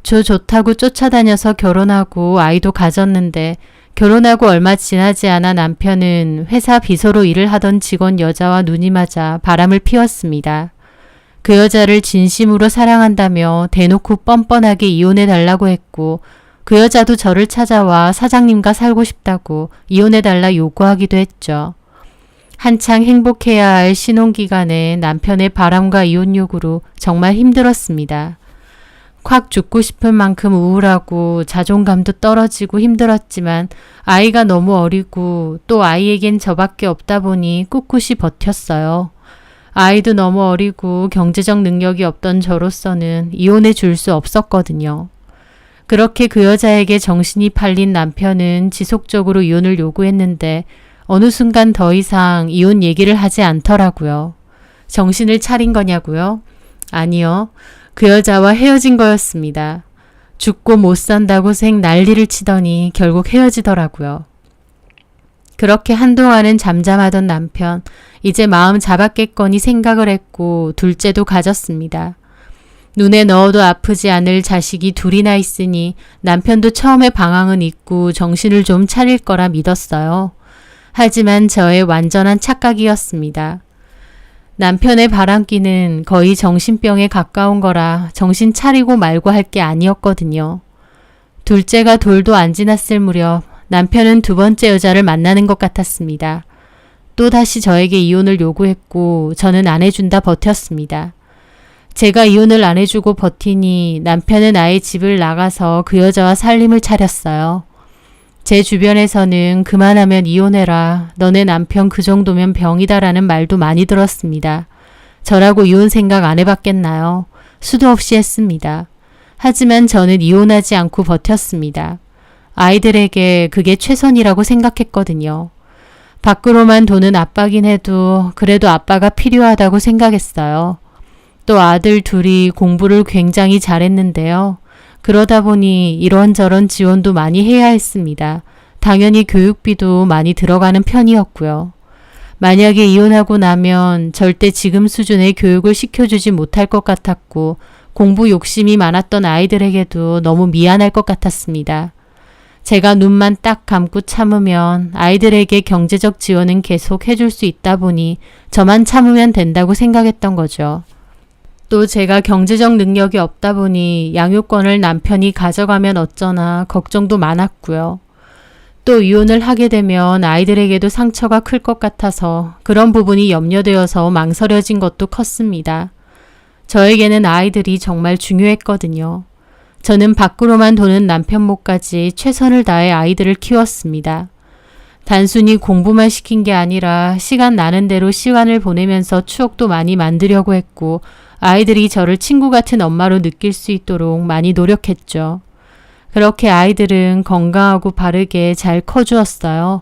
저 좋다고 쫓아다녀서 결혼하고 아이도 가졌는데 결혼하고 얼마 지나지 않아 남편은 회사 비서로 일을 하던 직원 여자와 눈이 맞아 바람을 피웠습니다. 그 여자를 진심으로 사랑한다며 대놓고 뻔뻔하게 이혼해달라고 했고 그 여자도 저를 찾아와 사장님과 살고 싶다고 이혼해달라 요구하기도 했죠. 한창 행복해야 할 신혼기간에 남편의 바람과 이혼 요구로 정말 힘들었습니다. 콱 죽고 싶을 만큼 우울하고 자존감도 떨어지고 힘들었지만 아이가 너무 어리고 또 아이에겐 저밖에 없다 보니 꿋꿋이 버텼어요. 아이도 너무 어리고 경제적 능력이 없던 저로서는 이혼해 줄 수 없었거든요. 그렇게 그 여자에게 정신이 팔린 남편은 지속적으로 이혼을 요구했는데 어느 순간 더 이상 이혼 얘기를 하지 않더라고요. 정신을 차린 거냐고요? 아니요. 그 여자와 헤어진 거였습니다. 죽고 못 산다고 생 난리를 치더니 결국 헤어지더라고요. 그렇게 한동안은 잠잠하던 남편, 이제 마음 잡았겠거니 생각을 했고 둘째도 가졌습니다. 눈에 넣어도 아프지 않을 자식이 둘이나 있으니 남편도 처음에 방황은 있고 정신을 좀 차릴 거라 믿었어요. 하지만 저의 완전한 착각이었습니다. 남편의 바람기는 거의 정신병에 가까운 거라 정신 차리고 말고 할 게 아니었거든요. 둘째가 돌도 안 지났을 무렵 남편은 두 번째 여자를 만나는 것 같았습니다. 또다시 저에게 이혼을 요구했고 저는 안 해준다 버텼습니다. 제가 이혼을 안 해주고 버티니 남편은 아예 집을 나가서 그 여자와 살림을 차렸어요. 제 주변에서는 그만하면 이혼해라. 너네 남편 그 정도면 병이다라는 말도 많이 들었습니다. 저라고 이혼 생각 안 해봤겠나요? 수도 없이 했습니다. 하지만 저는 이혼하지 않고 버텼습니다. 아이들에게 그게 최선이라고 생각했거든요. 밖으로만 도는 아빠긴 해도 그래도 아빠가 필요하다고 생각했어요. 또 아들 둘이 공부를 굉장히 잘했는데요. 그러다 보니 이런저런 지원도 많이 해야 했습니다. 당연히 교육비도 많이 들어가는 편이었고요. 만약에 이혼하고 나면 절대 지금 수준의 교육을 시켜주지 못할 것 같았고 공부 욕심이 많았던 아이들에게도 너무 미안할 것 같았습니다. 제가 눈만 딱 감고 참으면 아이들에게 경제적 지원은 계속 해줄 수 있다 보니 저만 참으면 된다고 생각했던 거죠. 또 제가 경제적 능력이 없다 보니 양육권을 남편이 가져가면 어쩌나 걱정도 많았고요. 또 이혼을 하게 되면 아이들에게도 상처가 클 것 같아서 그런 부분이 염려되어서 망설여진 것도 컸습니다. 저에게는 아이들이 정말 중요했거든요. 저는 밖으로만 도는 남편 목까지 최선을 다해 아이들을 키웠습니다. 단순히 공부만 시킨 게 아니라 시간 나는 대로 시간을 보내면서 추억도 많이 만들려고 했고 아이들이 저를 친구 같은 엄마로 느낄 수 있도록 많이 노력했죠. 그렇게 아이들은 건강하고 바르게 잘 커주었어요.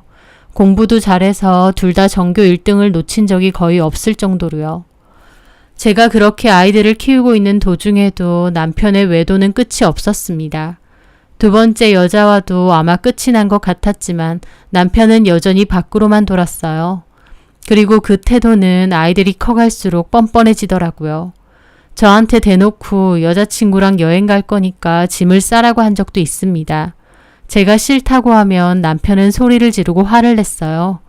공부도 잘해서 둘 다 전교 1등을 놓친 적이 거의 없을 정도로요. 제가 그렇게 아이들을 키우고 있는 도중에도 남편의 외도는 끝이 없었습니다. 두 번째 여자와도 아마 끝이 난 것 같았지만 남편은 여전히 밖으로만 돌았어요. 그리고 그 태도는 아이들이 커갈수록 뻔뻔해지더라고요. 저한테 대놓고 여자친구랑 여행 갈 거니까 짐을 싸라고 한 적도 있습니다. 제가 싫다고 하면 남편은 소리를 지르고 화를 냈어요.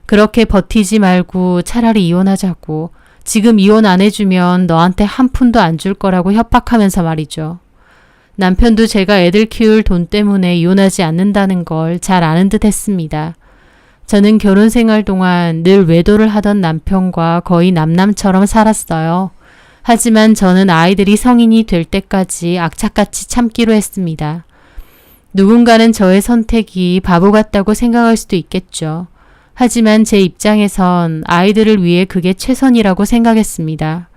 그렇게 버티지 말고 차라리 이혼하자고. 지금 이혼 안 해주면 너한테 한 푼도 안 줄 거라고 협박하면서 말이죠. 남편도 제가 애들 키울 돈 때문에 이혼하지 않는다는 걸 잘 아는 듯 했습니다. 저는 결혼 생활 동안 늘 외도를 하던 남편과 거의 남남처럼 살았어요. 하지만 저는 아이들이 성인이 될 때까지 악착같이 참기로 했습니다. 누군가는 저의 선택이 바보 같다고 생각할 수도 있겠죠. 하지만 제 입장에선 아이들을 위해 그게 최선이라고 생각했습니다.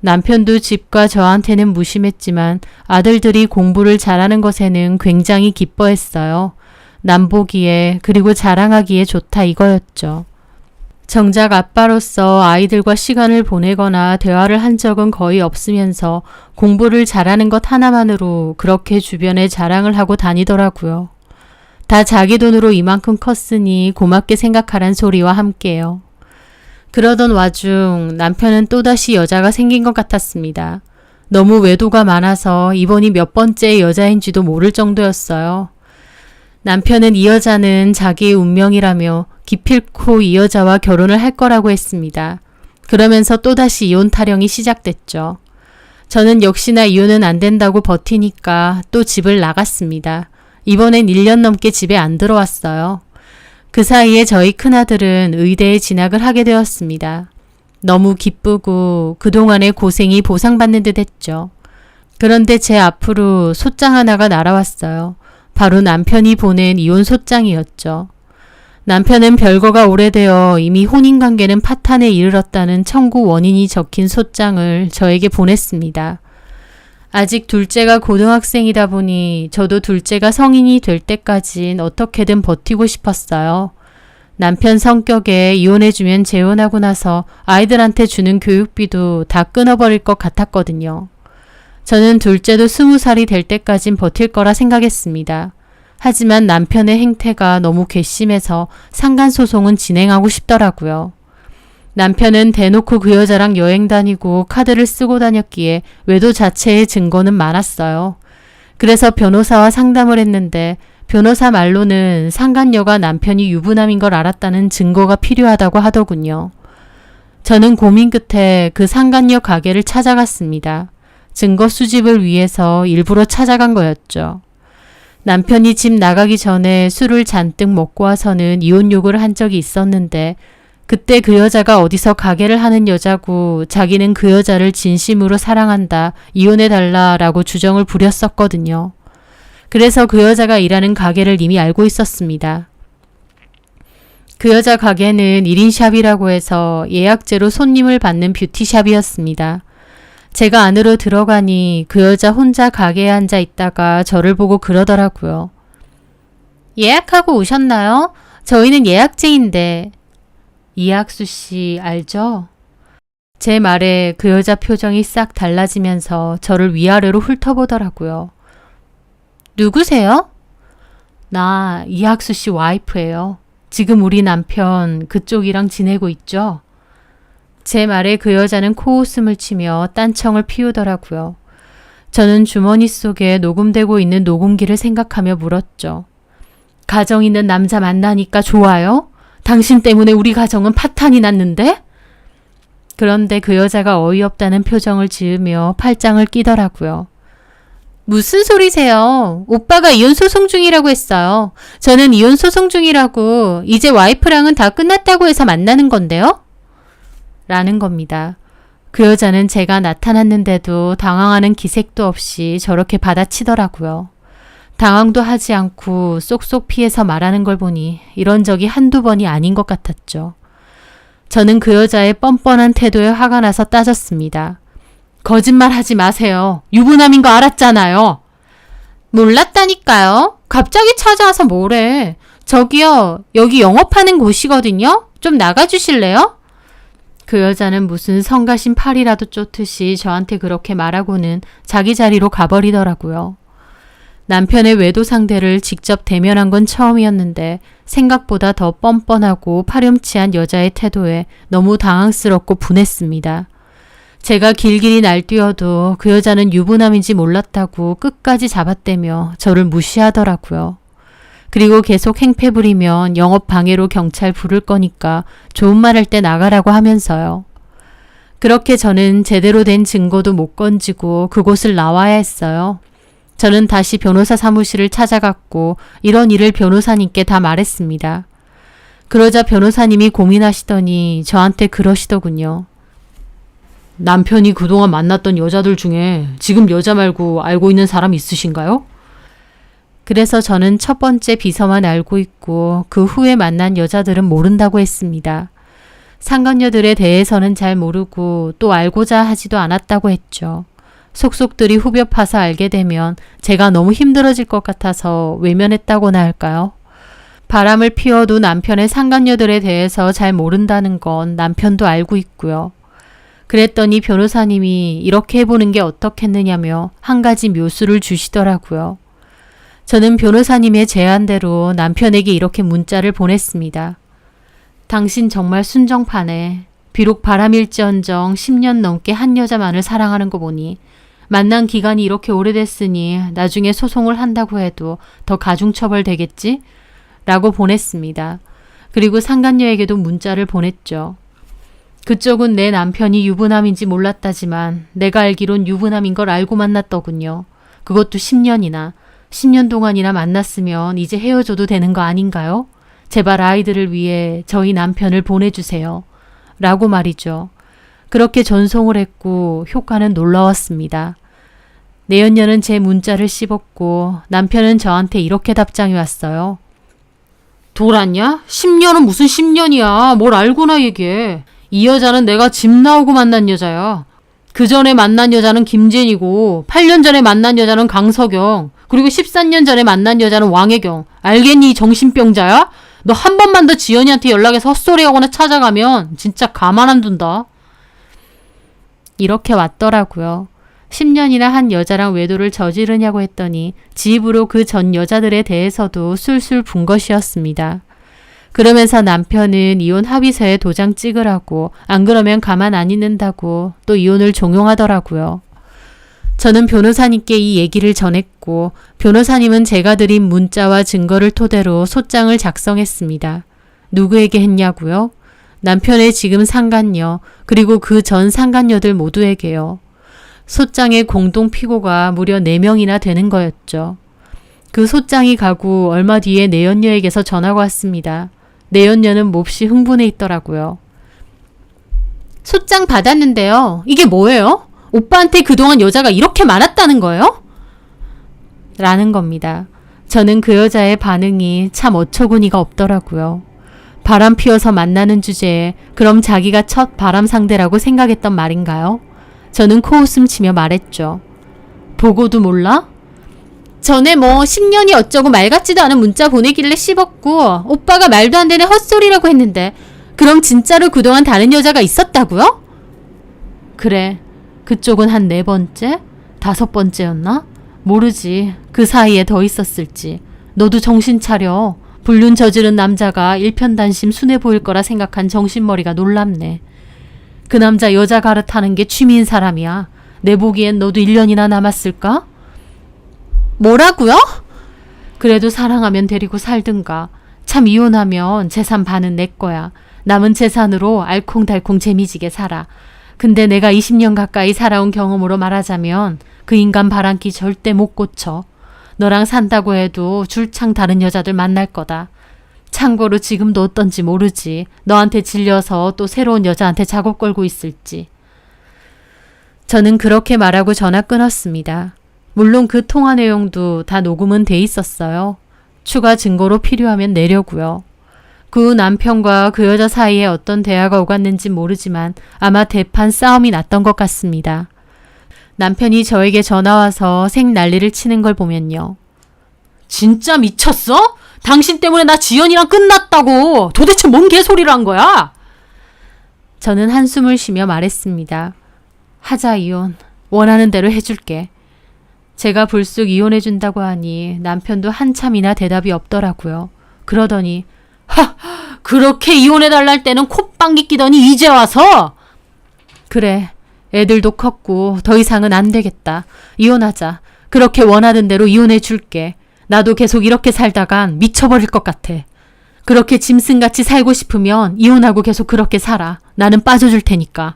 남편도 집과 저한테는 무심했지만 아들들이 공부를 잘하는 것에는 굉장히 기뻐했어요. 남보기에 그리고 자랑하기에 좋다 이거였죠. 정작 아빠로서 아이들과 시간을 보내거나 대화를 한 적은 거의 없으면서 공부를 잘하는 것 하나만으로 그렇게 주변에 자랑을 하고 다니더라고요. 다 자기 돈으로 이만큼 컸으니 고맙게 생각하란 소리와 함께요. 그러던 와중 남편은 또다시 여자가 생긴 것 같았습니다. 너무 외도가 많아서 이번이 몇 번째 여자인지도 모를 정도였어요. 남편은 이 여자는 자기의 운명이라며 기필코 이 여자와 결혼을 할 거라고 했습니다. 그러면서 또다시 이혼 타령이 시작됐죠. 저는 역시나 이혼은 안 된다고 버티니까 또 집을 나갔습니다. 이번엔 1년 넘게 집에 안 들어왔어요. 그 사이에 저희 큰아들은 의대에 진학을 하게 되었습니다. 너무 기쁘고 그동안의 고생이 보상받는 듯 했죠. 그런데 제 앞으로 소장 하나가 날아왔어요. 바로 남편이 보낸 이혼 소장이었죠. 남편은 별거가 오래되어 이미 혼인관계는 파탄에 이르렀다는 청구 원인이 적힌 소장을 저에게 보냈습니다. 아직 둘째가 고등학생이다 보니 저도 둘째가 성인이 될 때까진 어떻게든 버티고 싶었어요. 남편 성격에 이혼해주면 재혼하고 나서 아이들한테 주는 교육비도 다 끊어버릴 것 같았거든요. 저는 둘째도 20살이 될 때까진 버틸 거라 생각했습니다. 하지만 남편의 행태가 너무 괘씸해서 상간소송은 진행하고 싶더라고요. 남편은 대놓고 그 여자랑 여행 다니고 카드를 쓰고 다녔기에 외도 자체의 증거는 많았어요. 그래서 변호사와 상담을 했는데 변호사 말로는 상간녀가 남편이 유부남인 걸 알았다는 증거가 필요하다고 하더군요. 저는 고민 끝에 그 상간녀 가게를 찾아갔습니다. 증거 수집을 위해서 일부러 찾아간 거였죠. 남편이 집 나가기 전에 술을 잔뜩 먹고 와서는 이혼 요구를 한 적이 있었는데 그때 그 여자가 어디서 가게를 하는 여자고 자기는 그 여자를 진심으로 사랑한다, 이혼해달라라고 주정을 부렸었거든요. 그래서 그 여자가 일하는 가게를 이미 알고 있었습니다. 그 여자 가게는 1인샵이라고 해서 예약제로 손님을 받는 뷰티샵이었습니다. 제가 안으로 들어가니 그 여자 혼자 가게에 앉아 있다가 저를 보고 그러더라고요. 예약하고 오셨나요? 저희는 예약제인데. 이학수 씨 알죠? 제 말에 그 여자 표정이 싹 달라지면서 저를 위아래로 훑어보더라고요. 누구세요? 나 이학수 씨 와이프예요. 지금 우리 남편 그쪽이랑 지내고 있죠? 제 말에 그 여자는 코웃음을 치며 딴청을 피우더라고요. 저는 주머니 속에 녹음되고 있는 녹음기를 생각하며 물었죠. 가정 있는 남자 만나니까 좋아요? 당신 때문에 우리 가정은 파탄이 났는데? 그런데 그 여자가 어이없다는 표정을 지으며 팔짱을 끼더라고요. 무슨 소리세요? 오빠가 이혼 소송 중이라고 했어요. 저는 이혼 소송 중이라고 이제 와이프랑은 다 끝났다고 해서 만나는 건데요? 라는 겁니다. 그 여자는 제가 나타났는데도 당황하는 기색도 없이 저렇게 받아치더라고요. 당황도 하지 않고 쏙쏙 피해서 말하는 걸 보니 이런 적이 한두 번이 아닌 것 같았죠. 저는 그 여자의 뻔뻔한 태도에 화가 나서 따졌습니다. 거짓말 하지 마세요. 유부남인 거 알았잖아요. 몰랐다니까요. 갑자기 찾아와서 뭐래. 저기요, 여기 영업하는 곳이거든요. 좀 나가주실래요? 그 여자는 무슨 성가신 팔이라도 쫓듯이 저한테 그렇게 말하고는 자기 자리로 가버리더라고요. 남편의 외도 상대를 직접 대면한 건 처음이었는데 생각보다 더 뻔뻔하고 파렴치한 여자의 태도에 너무 당황스럽고 분했습니다. 제가 길길이 날뛰어도 그 여자는 유부남인지 몰랐다고 끝까지 잡아떼며 저를 무시하더라고요. 그리고 계속 행패 부리면 영업 방해로 경찰 부를 거니까 좋은 말 할 때 나가라고 하면서요. 그렇게 저는 제대로 된 증거도 못 건지고 그곳을 나와야 했어요. 저는 다시 변호사 사무실을 찾아갔고 이런 일을 변호사님께 다 말했습니다. 그러자 변호사님이 고민하시더니 저한테 그러시더군요. 남편이 그동안 만났던 여자들 중에 지금 여자 말고 알고 있는 사람 있으신가요? 그래서 저는 첫 번째 비서만 알고 있고 그 후에 만난 여자들은 모른다고 했습니다. 상간녀들에 대해서는 잘 모르고 또 알고자 하지도 않았다고 했죠. 속속들이 후벼 파서 알게 되면 제가 너무 힘들어질 것 같아서 외면했다고나 할까요? 바람을 피워도 남편의 상간녀들에 대해서 잘 모른다는 건 남편도 알고 있고요. 그랬더니 변호사님이 이렇게 해보는 게 어떻겠느냐며 한 가지 묘수를 주시더라고요. 저는 변호사님의 제안대로 남편에게 이렇게 문자를 보냈습니다. 당신 정말 순정파네. 비록 바람일지언정 10년 넘게 한 여자만을 사랑하는 거 보니 만난 기간이 이렇게 오래됐으니 나중에 소송을 한다고 해도 더 가중처벌 되겠지? 라고 보냈습니다. 그리고 상간녀에게도 문자를 보냈죠. 그쪽은 내 남편이 유부남인지 몰랐다지만 내가 알기론 유부남인 걸 알고 만났더군요. 그것도 10년이나. 10년 동안이나 만났으면 이제 헤어져도 되는 거 아닌가요? 제발 아이들을 위해 저희 남편을 보내주세요. 라고 말이죠. 그렇게 전송을 했고 효과는 놀라웠습니다. 내연녀는 제 문자를 씹었고 남편은 저한테 이렇게 답장이 왔어요. 돌았냐? 10년은 무슨 10년이야. 뭘 알고나 얘기해. 이 여자는 내가 집 나오고 만난 여자야. 그 전에 만난 여자는 김진이고 8년 전에 만난 여자는 강석영, 그리고 13년 전에 만난 여자는 왕혜경. 알겠니? 이 정신병자야? 너 한 번만 더 지연이한테 연락해서 헛소리하거나 찾아가면 진짜 가만 안 둔다. 이렇게 왔더라고요. 10년이나 한 여자랑 외도를 저지르냐고 했더니 지 입으로 그 전 여자들에 대해서도 술술 분 것이었습니다. 그러면서 남편은 이혼 합의서에 도장 찍으라고, 안 그러면 가만 안 있는다고 또 이혼을 종용하더라고요. 저는 변호사님께 이 얘기를 전했고 변호사님은 제가 드린 문자와 증거를 토대로 소장을 작성했습니다. 누구에게 했냐고요? 남편의 지금 상간녀, 그리고 그 전 상간녀들 모두에게요. 소장의 공동 피고가 무려 4명이나 되는 거였죠. 그 소장이 가고 얼마 뒤에 내연녀에게서 전화가 왔습니다. 내연녀는 몹시 흥분해 있더라고요. 소장 받았는데요. 이게 뭐예요? 오빠한테 그동안 여자가 이렇게 많았다는 거예요? 라는 겁니다. 저는 그 여자의 반응이 참 어처구니가 없더라고요. 바람 피워서 만나는 주제에 그럼 자기가 첫 바람 상대라고 생각했던 말인가요? 저는 코웃음 치며 말했죠. 보고도 몰라? 전에 뭐 10년이 어쩌고 말 같지도 않은 문자 보내길래 씹었고 오빠가 말도 안 되는 헛소리라고 했는데 그럼 진짜로 그동안 다른 여자가 있었다고요? 그래. 그쪽은 한 4번째? 5번째였나? 모르지. 그 사이에 더 있었을지. 너도 정신 차려. 불륜 저지른 남자가 일편단심 순해 보일 거라 생각한 정신머리가 놀랍네. 그 남자 여자 가르타는 게 취미인 사람이야. 내 보기엔 너도 1년이나 남았을까? 뭐라고요? 그래도 사랑하면 데리고 살든가. 참 이혼하면 재산 반은 내 거야. 남은 재산으로 알콩달콩 재미지게 살아. 근데 내가 20년 가까이 살아온 경험으로 말하자면 그 인간 바람기 절대 못 고쳐. 너랑 산다고 해도 줄창 다른 여자들 만날 거다. 참고로 지금도 어떤지 모르지. 너한테 질려서 또 새로운 여자한테 작업 걸고 있을지. 저는 그렇게 말하고 전화 끊었습니다. 물론 그 통화 내용도 다 녹음은 돼 있었어요. 추가 증거로 필요하면 내려고요. 그 남편과 그 여자 사이에 어떤 대화가 오갔는지 모르지만 아마 대판 싸움이 났던 것 같습니다. 남편이 저에게 전화와서 생난리를 치는 걸 보면요. 진짜 미쳤어? 당신 때문에 나 지연이랑 끝났다고. 도대체 뭔 개소리를 한 거야? 저는 한숨을 쉬며 말했습니다. 하자 이혼. 원하는 대로 해줄게. 제가 불쑥 이혼해준다고 하니 남편도 한참이나 대답이 없더라고요. 그러더니 그렇게 이혼해달라 할 때는 콧방귀 끼더니 이제 와서? 그래. 애들도 컸고 더 이상은 안 되겠다. 이혼하자. 그렇게 원하는 대로 이혼해줄게. 나도 계속 이렇게 살다간 미쳐버릴 것 같아. 그렇게 짐승같이 살고 싶으면 이혼하고 계속 그렇게 살아. 나는 빠져줄 테니까.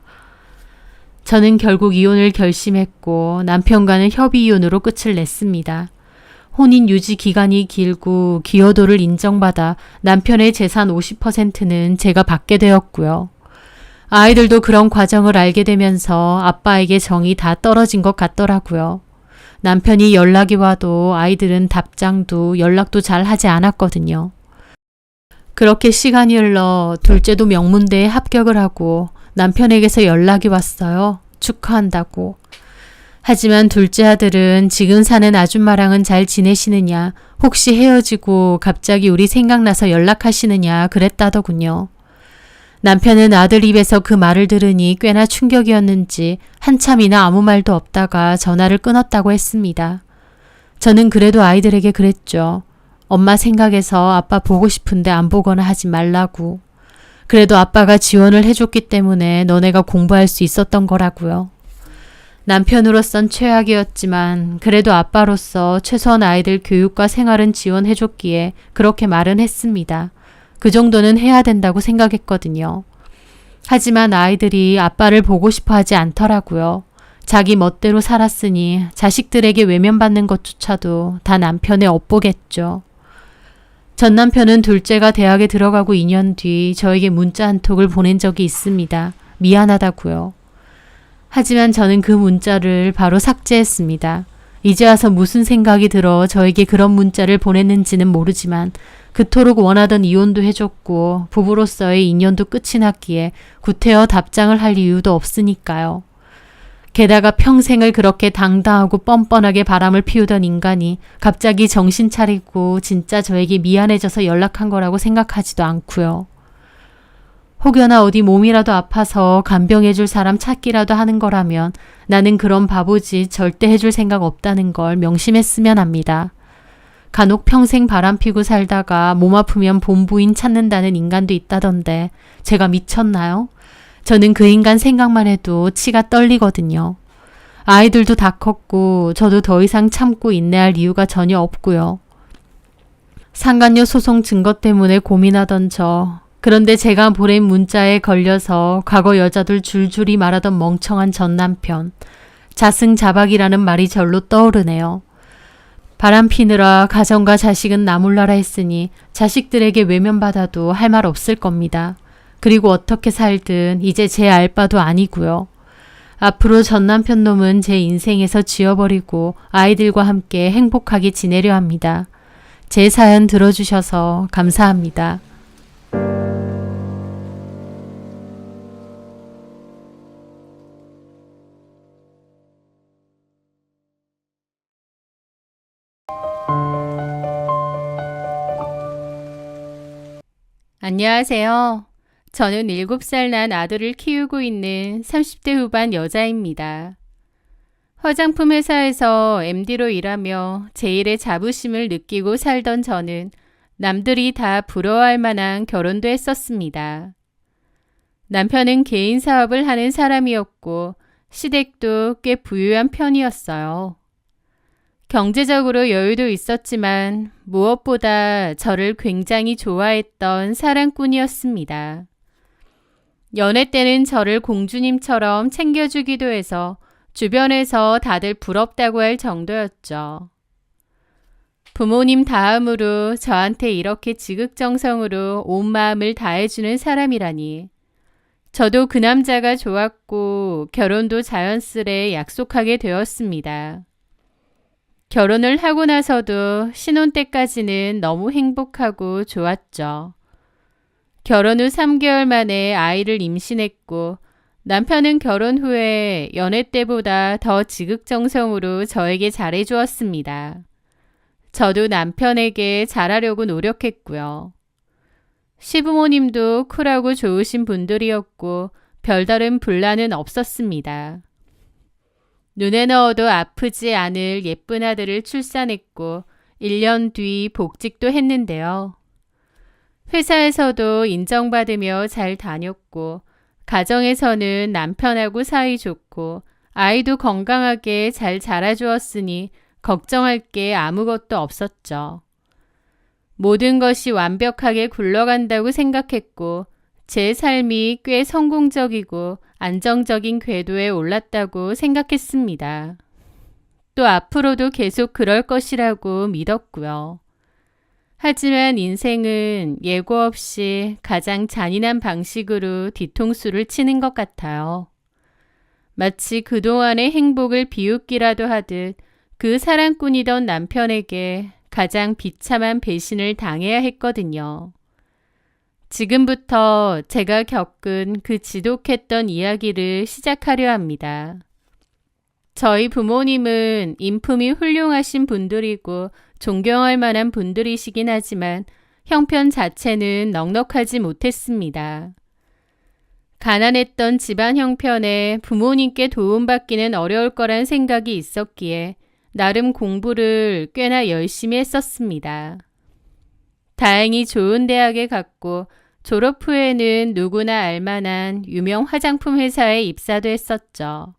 저는 결국 이혼을 결심했고 남편과는 협의 이혼으로 끝을 냈습니다. 혼인 유지 기간이 길고 기여도를 인정받아 남편의 재산 50%는 제가 받게 되었고요. 아이들도 그런 과정을 알게 되면서 아빠에게 정이 다 떨어진 것 같더라고요. 남편이 연락이 와도 아이들은 답장도 연락도 잘 하지 않았거든요. 그렇게 시간이 흘러 둘째도 명문대에 합격을 하고 남편에게서 연락이 왔어요. 축하한다고. 하지만 둘째 아들은 지금 사는 아줌마랑은 잘 지내시느냐, 혹시 헤어지고 갑자기 우리 생각나서 연락하시느냐 그랬다더군요. 남편은 아들 입에서 그 말을 들으니 꽤나 충격이었는지 한참이나 아무 말도 없다가 전화를 끊었다고 했습니다. 저는 그래도 아이들에게 그랬죠. 엄마 생각해서 아빠 보고 싶은데 안 보거나 하지 말라고. 그래도 아빠가 지원을 해줬기 때문에 너네가 공부할 수 있었던 거라고요. 남편으로선 최악이었지만 그래도 아빠로서 최소한 아이들 교육과 생활은 지원해줬기에 그렇게 말은 했습니다. 그 정도는 해야 된다고 생각했거든요. 하지만 아이들이 아빠를 보고 싶어 하지 않더라고요. 자기 멋대로 살았으니 자식들에게 외면받는 것조차도 다 남편의 업보겠죠. 전 남편은 둘째가 대학에 들어가고 2년 뒤 저에게 문자 한 톡을 보낸 적이 있습니다. 미안하다고요. 하지만 저는 그 문자를 바로 삭제했습니다. 이제 와서 무슨 생각이 들어 저에게 그런 문자를 보냈는지는 모르지만 그토록 원하던 이혼도 해줬고 부부로서의 인연도 끝이 났기에 구태여 답장을 할 이유도 없으니까요. 게다가 평생을 그렇게 당당하고 뻔뻔하게 바람을 피우던 인간이 갑자기 정신 차리고 진짜 저에게 미안해져서 연락한 거라고 생각하지도 않고요. 혹여나 어디 몸이라도 아파서 간병해줄 사람 찾기라도 하는 거라면 나는 그런 바보짓 절대 해줄 생각 없다는 걸 명심했으면 합니다. 간혹 평생 바람피고 살다가 몸 아프면 본부인 찾는다는 인간도 있다던데 제가 미쳤나요? 저는 그 인간 생각만 해도 치가 떨리거든요. 아이들도 다 컸고 저도 더 이상 참고 인내할 이유가 전혀 없고요. 상간녀 소송 증거 때문에 고민하던 저, 그런데 제가 보낸 문자에 걸려서 과거 여자들 줄줄이 말하던 멍청한 전 남편, 자승자박이라는 말이 절로 떠오르네요. 바람 피느라 가정과 자식은 나몰라라 했으니 자식들에게 외면받아도 할 말 없을 겁니다. 그리고 어떻게 살든 이제 제 알바도 아니고요. 앞으로 전 남편 놈은 제 인생에서 지워버리고 아이들과 함께 행복하게 지내려 합니다. 제 사연 들어주셔서 감사합니다. 안녕하세요. 저는 7살 난 아들을 키우고 있는 30대 후반 여자입니다. 화장품 회사에서 MD로 일하며 제 일에 자부심을 느끼고 살던 저는 남들이 다 부러워할 만한 결혼도 했었습니다. 남편은 개인 사업을 하는 사람이었고 시댁도 꽤 부유한 편이었어요. 경제적으로 여유도 있었지만 무엇보다 저를 굉장히 좋아했던 사랑꾼이었습니다. 연애 때는 저를 공주님처럼 챙겨주기도 해서 주변에서 다들 부럽다고 할 정도였죠. 부모님 다음으로 저한테 이렇게 지극정성으로 온 마음을 다해주는 사람이라니. 저도 그 남자가 좋았고 결혼도 자연스레 약속하게 되었습니다. 결혼을 하고 나서도 신혼 때까지는 너무 행복하고 좋았죠. 결혼 후 3개월 만에 아이를 임신했고 남편은 결혼 후에 연애 때보다 더 지극정성으로 저에게 잘해주었습니다. 저도 남편에게 잘하려고 노력했고요. 시부모님도 쿨하고 좋으신 분들이었고 별다른 분란은 없었습니다. 눈에 넣어도 아프지 않을 예쁜 아들을 출산했고 1년 뒤 복직도 했는데요. 회사에서도 인정받으며 잘 다녔고 가정에서는 남편하고 사이 좋고 아이도 건강하게 잘 자라주었으니 걱정할 게 아무것도 없었죠. 모든 것이 완벽하게 굴러간다고 생각했고 제 삶이 꽤 성공적이고 안정적인 궤도에 올랐다고 생각했습니다. 또 앞으로도 계속 그럴 것이라고 믿었고요. 하지만 인생은 예고 없이 가장 잔인한 방식으로 뒤통수를 치는 것 같아요. 마치 그동안의 행복을 비웃기라도 하듯 그 사랑꾼이던 남편에게 가장 비참한 배신을 당해야 했거든요. 지금부터 제가 겪은 그 지독했던 이야기를 시작하려 합니다. 저희 부모님은 인품이 훌륭하신 분들이고 존경할 만한 분들이시긴 하지만 형편 자체는 넉넉하지 못했습니다. 가난했던 집안 형편에 부모님께 도움받기는 어려울 거란 생각이 있었기에 나름 공부를 꽤나 열심히 했었습니다. 다행히 좋은 대학에 갔고 졸업 후에는 누구나 알만한 유명 화장품 회사에 입사도 했었죠.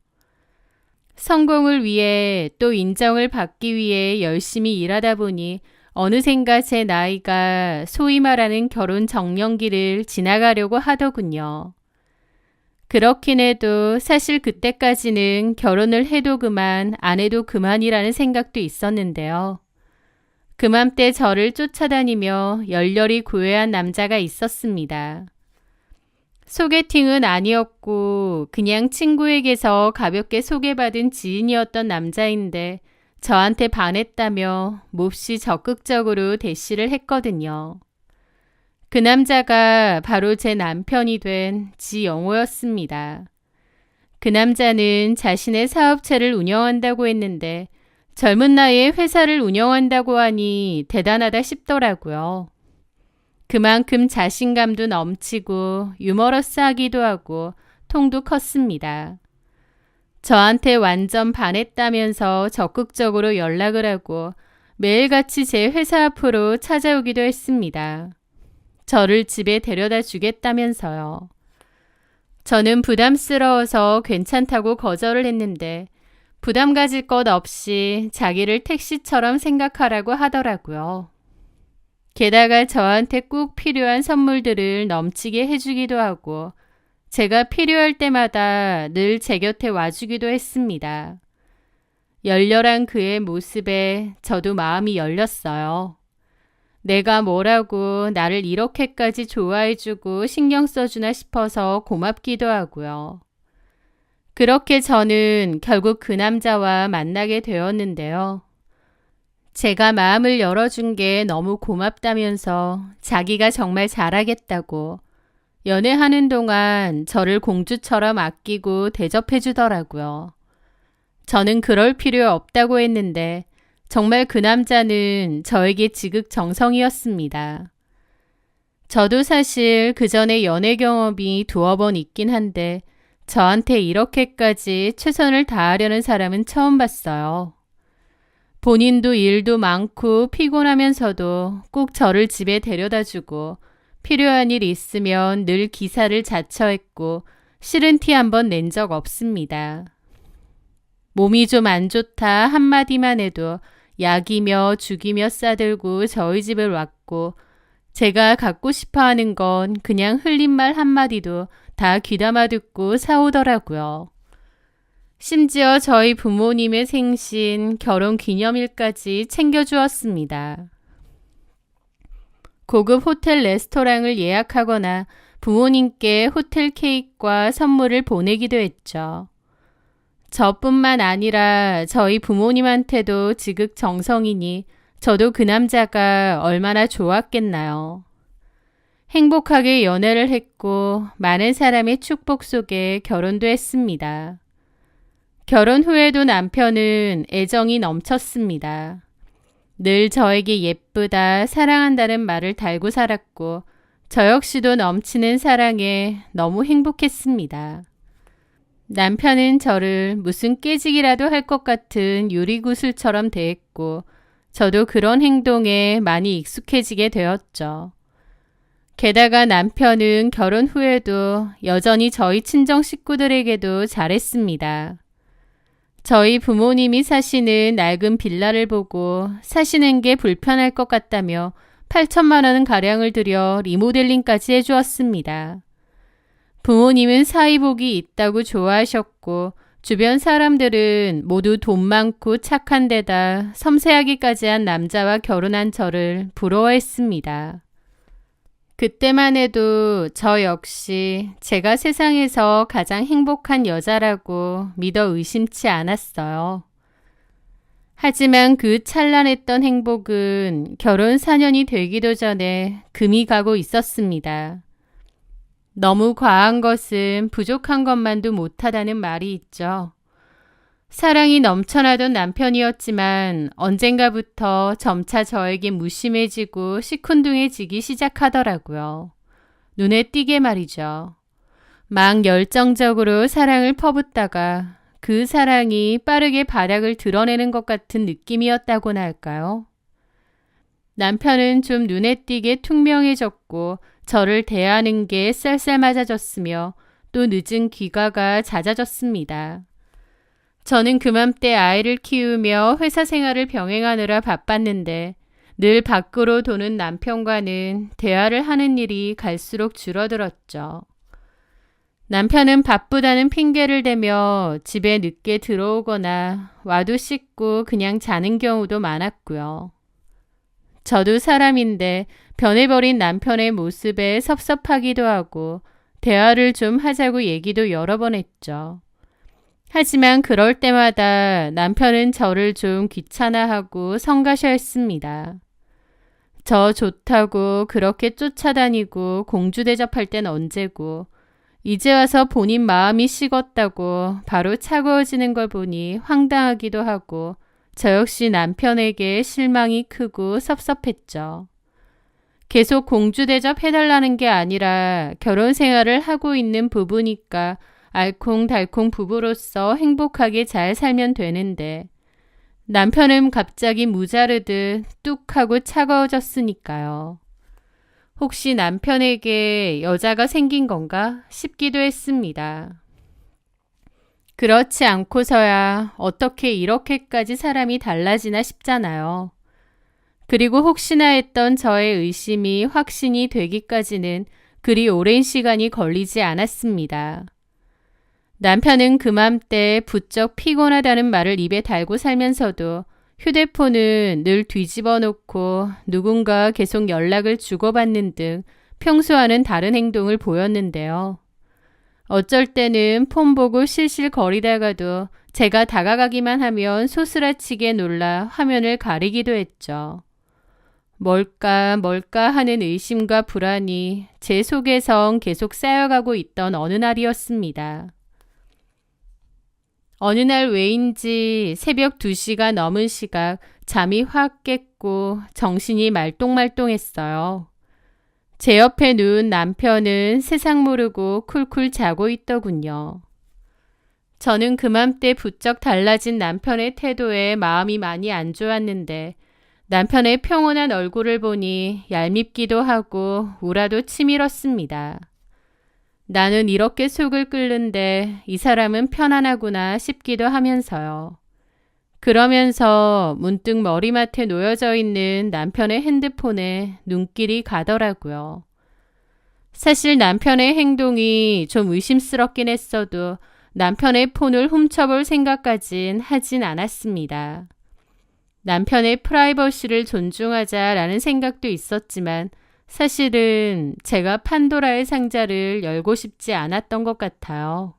성공을 위해 또 인정을 받기 위해 열심히 일하다 보니 어느샌가 제 나이가 소위 말하는 결혼 정년기를 지나가려고 하더군요. 그렇긴 해도 사실 그때까지는 결혼을 해도 그만 안 해도 그만이라는 생각도 있었는데요. 그맘때 저를 쫓아다니며 열렬히 구애한 남자가 있었습니다. 소개팅은 아니었고 그냥 친구에게서 가볍게 소개받은 지인이었던 남자인데 저한테 반했다며 몹시 적극적으로 대시를 했거든요. 그 남자가 바로 제 남편이 된 지영호였습니다. 그 남자는 자신의 사업체를 운영한다고 했는데 젊은 나이에 회사를 운영한다고 하니 대단하다 싶더라고요. 그만큼 자신감도 넘치고 유머러스하기도 하고 통도 컸습니다. 저한테 완전 반했다면서 적극적으로 연락을 하고 매일같이 제 회사 앞으로 찾아오기도 했습니다. 저를 집에 데려다 주겠다면서요. 저는 부담스러워서 괜찮다고 거절을 했는데 부담 가질 것 없이 자기를 택시처럼 생각하라고 하더라고요. 게다가 저한테 꼭 필요한 선물들을 넘치게 해주기도 하고 제가 필요할 때마다 늘 제 곁에 와주기도 했습니다. 열렬한 그의 모습에 저도 마음이 열렸어요. 내가 뭐라고 나를 이렇게까지 좋아해주고 신경 써주나 싶어서 고맙기도 하고요. 그렇게 저는 결국 그 남자와 만나게 되었는데요. 제가 마음을 열어준 게 너무 고맙다면서 자기가 정말 잘하겠다고 연애하는 동안 저를 공주처럼 아끼고 대접해 주더라고요. 저는 그럴 필요 없다고 했는데 정말 그 남자는 저에게 지극정성이었습니다. 저도 사실 그 전에 연애 경험이 두어 번 있긴 한데 저한테 이렇게까지 최선을 다하려는 사람은 처음 봤어요. 본인도 일도 많고 피곤하면서도 꼭 저를 집에 데려다주고 필요한 일 있으면 늘 기사를 자처했고 싫은 티 한 번 낸 적 없습니다. 몸이 좀 안 좋다 한마디만 해도 약이며 죽이며 싸들고 저희 집을 왔고 제가 갖고 싶어 하는 건 그냥 흘린 말 한마디도 다 귀담아 듣고 사오더라고요. 심지어 저희 부모님의 생신, 결혼 기념일까지 챙겨주었습니다. 고급 호텔 레스토랑을 예약하거나 부모님께 호텔 케이크와 선물을 보내기도 했죠. 저뿐만 아니라 저희 부모님한테도 지극정성이니 저도 그 남자가 얼마나 좋았겠나요. 행복하게 연애를 했고 많은 사람의 축복 속에 결혼도 했습니다. 결혼 후에도 남편은 애정이 넘쳤습니다. 늘 저에게 예쁘다, 사랑한다는 말을 달고 살았고 저 역시도 넘치는 사랑에 너무 행복했습니다. 남편은 저를 무슨 깨지기라도 할 것 같은 유리구슬처럼 대했고 저도 그런 행동에 많이 익숙해지게 되었죠. 게다가 남편은 결혼 후에도 여전히 저희 친정 식구들에게도 잘했습니다. 저희 부모님이 사시는 낡은 빌라를 보고 사시는 게 불편할 것 같다며 8천만 원 가량을 들여 리모델링까지 해주었습니다. 부모님은 사이복이 있다고 좋아하셨고 주변 사람들은 모두 돈 많고 착한 데다 섬세하기까지 한 남자와 결혼한 저를 부러워했습니다. 그때만 해도 저 역시 제가 세상에서 가장 행복한 여자라고 믿어 의심치 않았어요. 하지만 그 찬란했던 행복은 결혼 4년이 되기도 전에 금이 가고 있었습니다. 너무 과한 것은 부족한 것만도 못하다는 말이 있죠. 사랑이 넘쳐나던 남편이었지만 언젠가부터 점차 저에게 무심해지고 시큰둥해지기 시작하더라고요. 눈에 띄게 말이죠. 막 열정적으로 사랑을 퍼붓다가 그 사랑이 빠르게 발약을 드러내는 것 같은 느낌이었다고나 할까요? 남편은 좀 눈에 띄게 퉁명해졌고 저를 대하는 게 쌀쌀맞아졌으며 또 늦은 귀가가 잦아졌습니다. 저는 그맘때 아이를 키우며 회사 생활을 병행하느라 바빴는데 늘 밖으로 도는 남편과는 대화를 하는 일이 갈수록 줄어들었죠. 남편은 바쁘다는 핑계를 대며 집에 늦게 들어오거나 와도 씻고 그냥 자는 경우도 많았고요. 저도 사람인데 변해버린 남편의 모습에 섭섭하기도 하고 대화를 좀 하자고 얘기도 여러 번 했죠. 하지만 그럴 때마다 남편은 저를 좀 귀찮아하고 성가셔했습니다. 저 좋다고 그렇게 쫓아다니고 공주 대접할 땐 언제고 이제 와서 본인 마음이 식었다고 바로 차가워지는 걸 보니 황당하기도 하고 저 역시 남편에게 실망이 크고 섭섭했죠. 계속 공주 대접 해달라는 게 아니라 결혼 생활을 하고 있는 부부니까 알콩달콩 부부로서 행복하게 잘 살면 되는데 남편은 갑자기 무자르듯 뚝 하고 차가워졌으니까요. 혹시 남편에게 여자가 생긴 건가 싶기도 했습니다. 그렇지 않고서야 어떻게 이렇게까지 사람이 달라지나 싶잖아요. 그리고 혹시나 했던 저의 의심이 확신이 되기까지는 그리 오랜 시간이 걸리지 않았습니다. 남편은 그맘때 부쩍 피곤하다는 말을 입에 달고 살면서도 휴대폰은 늘 뒤집어 놓고 누군가 계속 연락을 주고받는 등 평소와는 다른 행동을 보였는데요. 어쩔 때는 폰 보고 실실거리다가도 제가 다가가기만 하면 소스라치게 놀라 화면을 가리기도 했죠. 뭘까 하는 의심과 불안이 제 속에선 계속 쌓여가고 있던 어느 날이었습니다. 어느 날 왜인지 새벽 2시가 넘은 시각 잠이 확 깼고 정신이 말똥말똥했어요. 제 옆에 누운 남편은 세상 모르고 쿨쿨 자고 있더군요. 저는 그맘때 부쩍 달라진 남편의 태도에 마음이 많이 안 좋았는데 남편의 평온한 얼굴을 보니 얄밉기도 하고 우라도 치밀었습니다. 나는 이렇게 속을 끓는데 이 사람은 편안하구나 싶기도 하면서요. 그러면서 문득 머리맡에 놓여져 있는 남편의 핸드폰에 눈길이 가더라고요. 사실 남편의 행동이 좀 의심스럽긴 했어도 남편의 폰을 훔쳐볼 생각까진 하진 않았습니다. 남편의 프라이버시를 존중하자라는 생각도 있었지만 사실은 제가 판도라의 상자를 열고 싶지 않았던 것 같아요.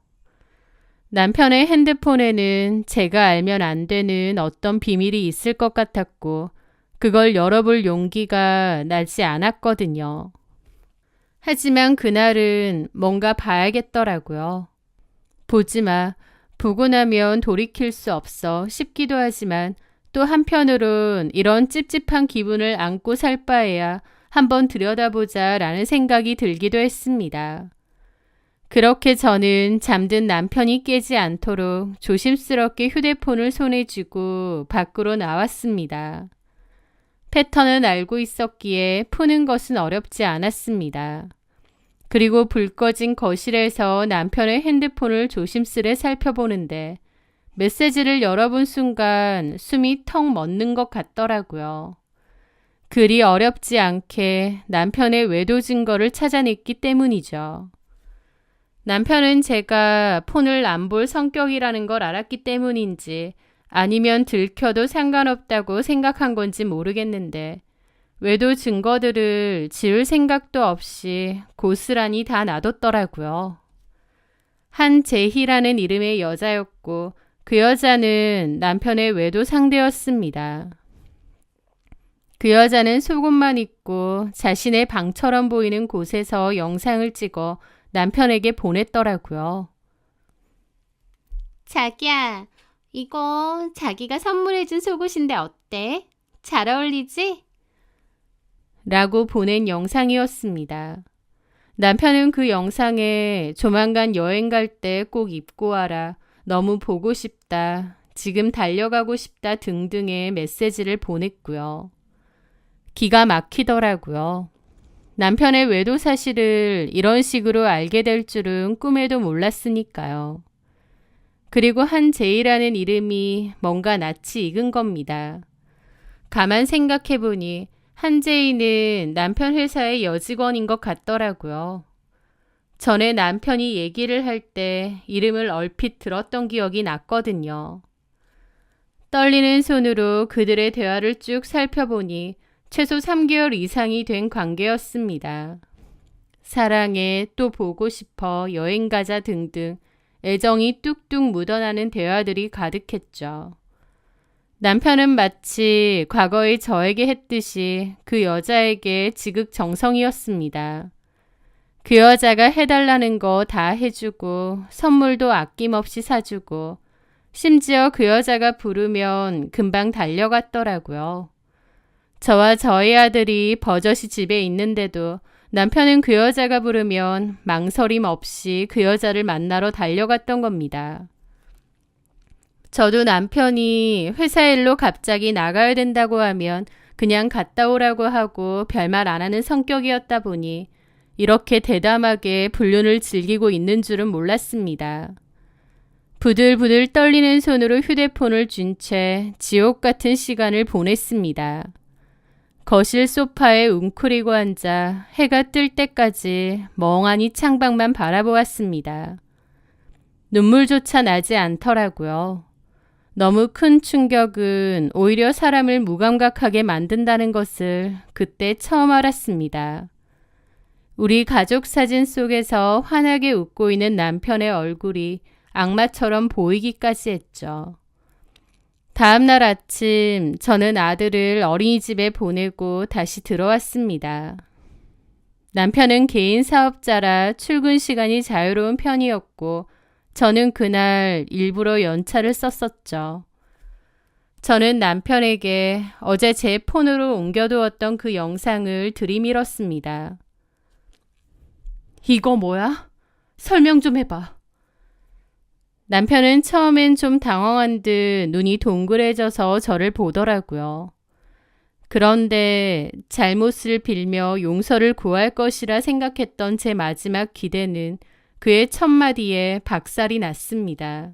남편의 핸드폰에는 제가 알면 안 되는 어떤 비밀이 있을 것 같았고 그걸 열어볼 용기가 나지 않았거든요. 하지만 그날은 뭔가 봐야겠더라고요. 보지 마, 보고 나면 돌이킬 수 없어 싶기도 하지만 또 한편으론 이런 찝찝한 기분을 안고 살 바에야 한번 들여다보자 라는 생각이 들기도 했습니다. 그렇게 저는 잠든 남편이 깨지 않도록 조심스럽게 휴대폰을 손에 쥐고 밖으로 나왔습니다. 패턴은 알고 있었기에 푸는 것은 어렵지 않았습니다. 그리고 불 꺼진 거실에서 남편의 핸드폰을 조심스레 살펴보는데 메시지를 열어본 순간 숨이 턱 멎는 것 같더라고요. 그리 어렵지 않게 남편의 외도 증거를 찾아냈기 때문이죠. 남편은 제가 폰을 안 볼 성격이라는 걸 알았기 때문인지 아니면 들켜도 상관없다고 생각한 건지 모르겠는데 외도 증거들을 지울 생각도 없이 고스란히 다 놔뒀더라고요. 한재희라는 이름의 여자였고 그 여자는 남편의 외도 상대였습니다. 그 여자는 속옷만 입고 자신의 방처럼 보이는 곳에서 영상을 찍어 남편에게 보냈더라고요. 자기야, 이거 자기가 선물해준 속옷인데 어때? 잘 어울리지? 라고 보낸 영상이었습니다. 남편은 그 영상에 조만간 여행 갈 때 꼭 입고 와라, 너무 보고 싶다, 지금 달려가고 싶다 등등의 메시지를 보냈고요. 기가 막히더라고요. 남편의 외도 사실을 이런 식으로 알게 될 줄은 꿈에도 몰랐으니까요. 그리고 한재희라는 이름이 뭔가 낯이 익은 겁니다. 가만 생각해보니 한재희는 남편 회사의 여직원인 것 같더라고요. 전에 남편이 얘기를 할 때 이름을 얼핏 들었던 기억이 났거든요. 떨리는 손으로 그들의 대화를 쭉 살펴보니 최소 3개월 이상이 된 관계였습니다. 사랑해, 또 보고 싶어, 여행 가자 등등 애정이 뚝뚝 묻어나는 대화들이 가득했죠. 남편은 마치 과거의 저에게 했듯이 그 여자에게 지극정성이었습니다. 그 여자가 해달라는 거 다 해주고 선물도 아낌없이 사주고 심지어 그 여자가 부르면 금방 달려갔더라고요. 저와 저희 아들이 버젓이 집에 있는데도 남편은 그 여자가 부르면 망설임 없이 그 여자를 만나러 달려갔던 겁니다. 저도 남편이 회사 일로 갑자기 나가야 된다고 하면 그냥 갔다 오라고 하고 별말 안 하는 성격이었다 보니 이렇게 대담하게 불륜을 즐기고 있는 줄은 몰랐습니다. 부들부들 떨리는 손으로 휴대폰을 쥔 채 지옥 같은 시간을 보냈습니다. 거실 소파에 웅크리고 앉아 해가 뜰 때까지 멍하니 창밖만 바라보았습니다. 눈물조차 나지 않더라고요. 너무 큰 충격은 오히려 사람을 무감각하게 만든다는 것을 그때 처음 알았습니다. 우리 가족 사진 속에서 환하게 웃고 있는 남편의 얼굴이 악마처럼 보이기까지 했죠. 다음 날 아침 저는 아들을 어린이집에 보내고 다시 들어왔습니다. 남편은 개인 사업자라 출근 시간이 자유로운 편이었고 저는 그날 일부러 연차를 썼었죠. 저는 남편에게 어제 제 폰으로 옮겨두었던 그 영상을 들이밀었습니다. 이거 뭐야? 설명 좀 해봐. 남편은 처음엔 좀 당황한 듯 눈이 동그래져서 저를 보더라고요. 그런데 잘못을 빌며 용서를 구할 것이라 생각했던 제 마지막 기대는 그의 첫마디에 박살이 났습니다.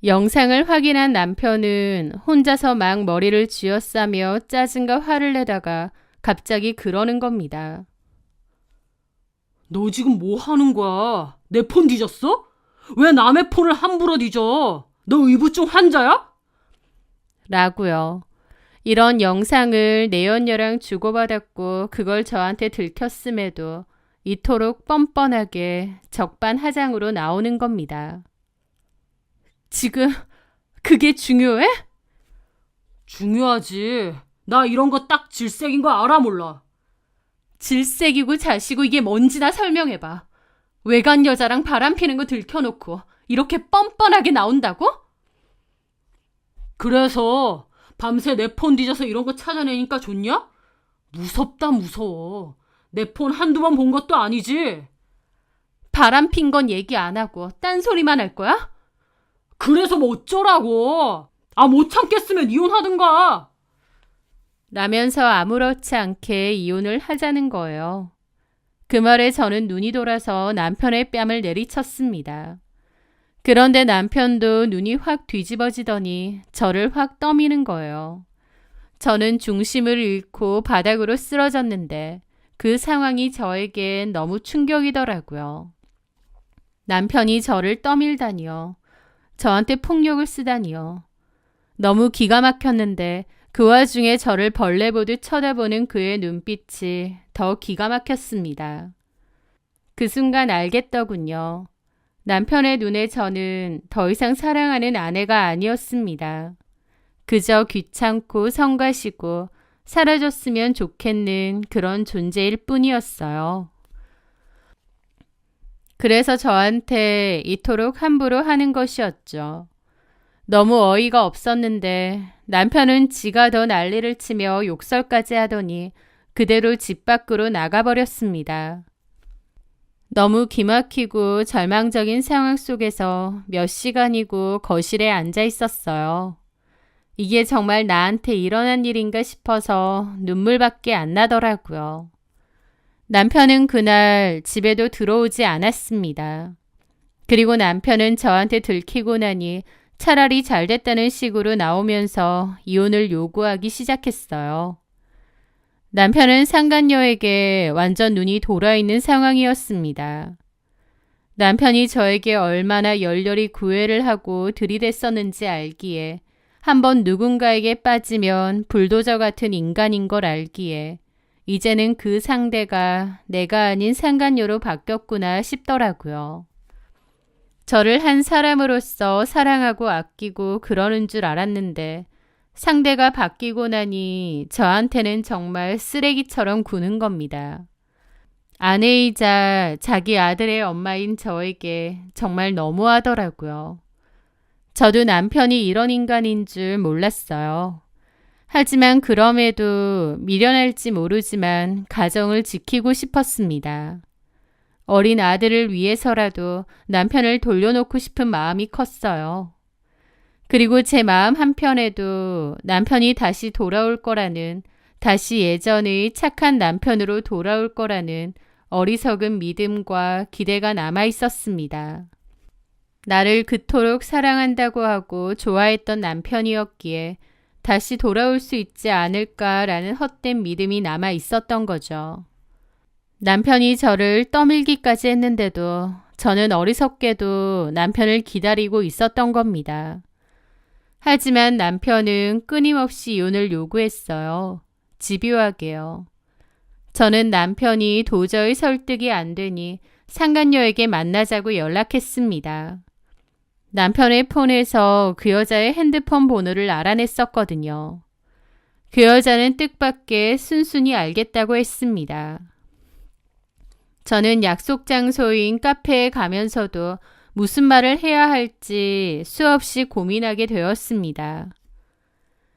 영상을 확인한 남편은 혼자서 막 머리를 쥐어싸며 짜증과 화를 내다가 갑자기 그러는 겁니다. 너 지금 뭐 하는 거야? 내 폰 뒤졌어? 왜 남의 폰을 함부로 뒤져? 너 의부증 환자야? 라고요. 이런 영상을 내연녀랑 주고받았고 그걸 저한테 들켰음에도 이토록 뻔뻔하게 적반하장으로 나오는 겁니다. 지금 그게 중요해? 중요하지. 나 이런 거 딱 질색인 거 알아 몰라. 질색이고 자시고 이게 뭔지나 설명해봐. 외간 여자랑 바람피는 거 들켜놓고 이렇게 뻔뻔하게 나온다고? 그래서 밤새 내 폰 뒤져서 이런 거 찾아내니까 좋냐? 무섭다 무서워. 내 폰 한두 번 본 것도 아니지. 바람핀 건 얘기 안 하고 딴소리만 할 거야? 그래서 뭐 어쩌라고. 못 참겠으면 이혼하든가. 라면서 아무렇지 않게 이혼을 하자는 거예요. 그 말에 저는 눈이 돌아서 남편의 뺨을 내리쳤습니다. 그런데 남편도 눈이 확 뒤집어지더니 저를 확 떠미는 거예요. 저는 중심을 잃고 바닥으로 쓰러졌는데 그 상황이 저에겐 너무 충격이더라고요. 남편이 저를 떠밀다니요. 저한테 폭력을 쓰다니요. 너무 기가 막혔는데 그 와중에 저를 벌레 보듯 쳐다보는 그의 눈빛이 더 기가 막혔습니다. 그 순간 알겠더군요. 남편의 눈에 저는 더 이상 사랑하는 아내가 아니었습니다. 그저 귀찮고 성가시고 사라졌으면 좋겠는 그런 존재일 뿐이었어요. 그래서 저한테 이토록 함부로 하는 것이었죠. 너무 어이가 없었는데 남편은 지가 더 난리를 치며 욕설까지 하더니 그대로 집 밖으로 나가버렸습니다. 너무 기막히고 절망적인 상황 속에서 몇 시간이고 거실에 앉아 있었어요. 이게 정말 나한테 일어난 일인가 싶어서 눈물밖에 안 나더라고요. 남편은 그날 집에도 들어오지 않았습니다. 그리고 남편은 저한테 들키고 나니 차라리 잘 됐다는 식으로 나오면서 이혼을 요구하기 시작했어요. 남편은 상간녀에게 완전 눈이 돌아있는 상황이었습니다. 남편이 저에게 얼마나 열렬히 구애를 하고 들이댔었는지 알기에 한번 누군가에게 빠지면 불도저 같은 인간인 걸 알기에 이제는 그 상대가 내가 아닌 상간녀로 바뀌었구나 싶더라고요. 저를 한 사람으로서 사랑하고 아끼고 그러는 줄 알았는데 상대가 바뀌고 나니 저한테는 정말 쓰레기처럼 구는 겁니다. 아내이자 자기 아들의 엄마인 저에게 정말 너무하더라고요. 저도 남편이 이런 인간인 줄 몰랐어요. 하지만 그럼에도 미련할지 모르지만 가정을 지키고 싶었습니다. 어린 아들을 위해서라도 남편을 돌려놓고 싶은 마음이 컸어요. 그리고 제 마음 한편에도 남편이 다시 돌아올 거라는, 다시 예전의 착한 남편으로 돌아올 거라는 어리석은 믿음과 기대가 남아 있었습니다. 나를 그토록 사랑한다고 하고 좋아했던 남편이었기에 다시 돌아올 수 있지 않을까라는 헛된 믿음이 남아 있었던 거죠. 남편이 저를 떠밀기까지 했는데도 저는 어리석게도 남편을 기다리고 있었던 겁니다. 하지만 남편은 끊임없이 이혼을 요구했어요. 집요하게요. 저는 남편이 도저히 설득이 안 되니 상간녀에게 만나자고 연락했습니다. 남편의 폰에서 그 여자의 핸드폰 번호를 알아냈었거든요. 그 여자는 뜻밖의 순순히 알겠다고 했습니다. 저는 약속 장소인 카페에 가면서도 무슨 말을 해야 할지 수없이 고민하게 되었습니다.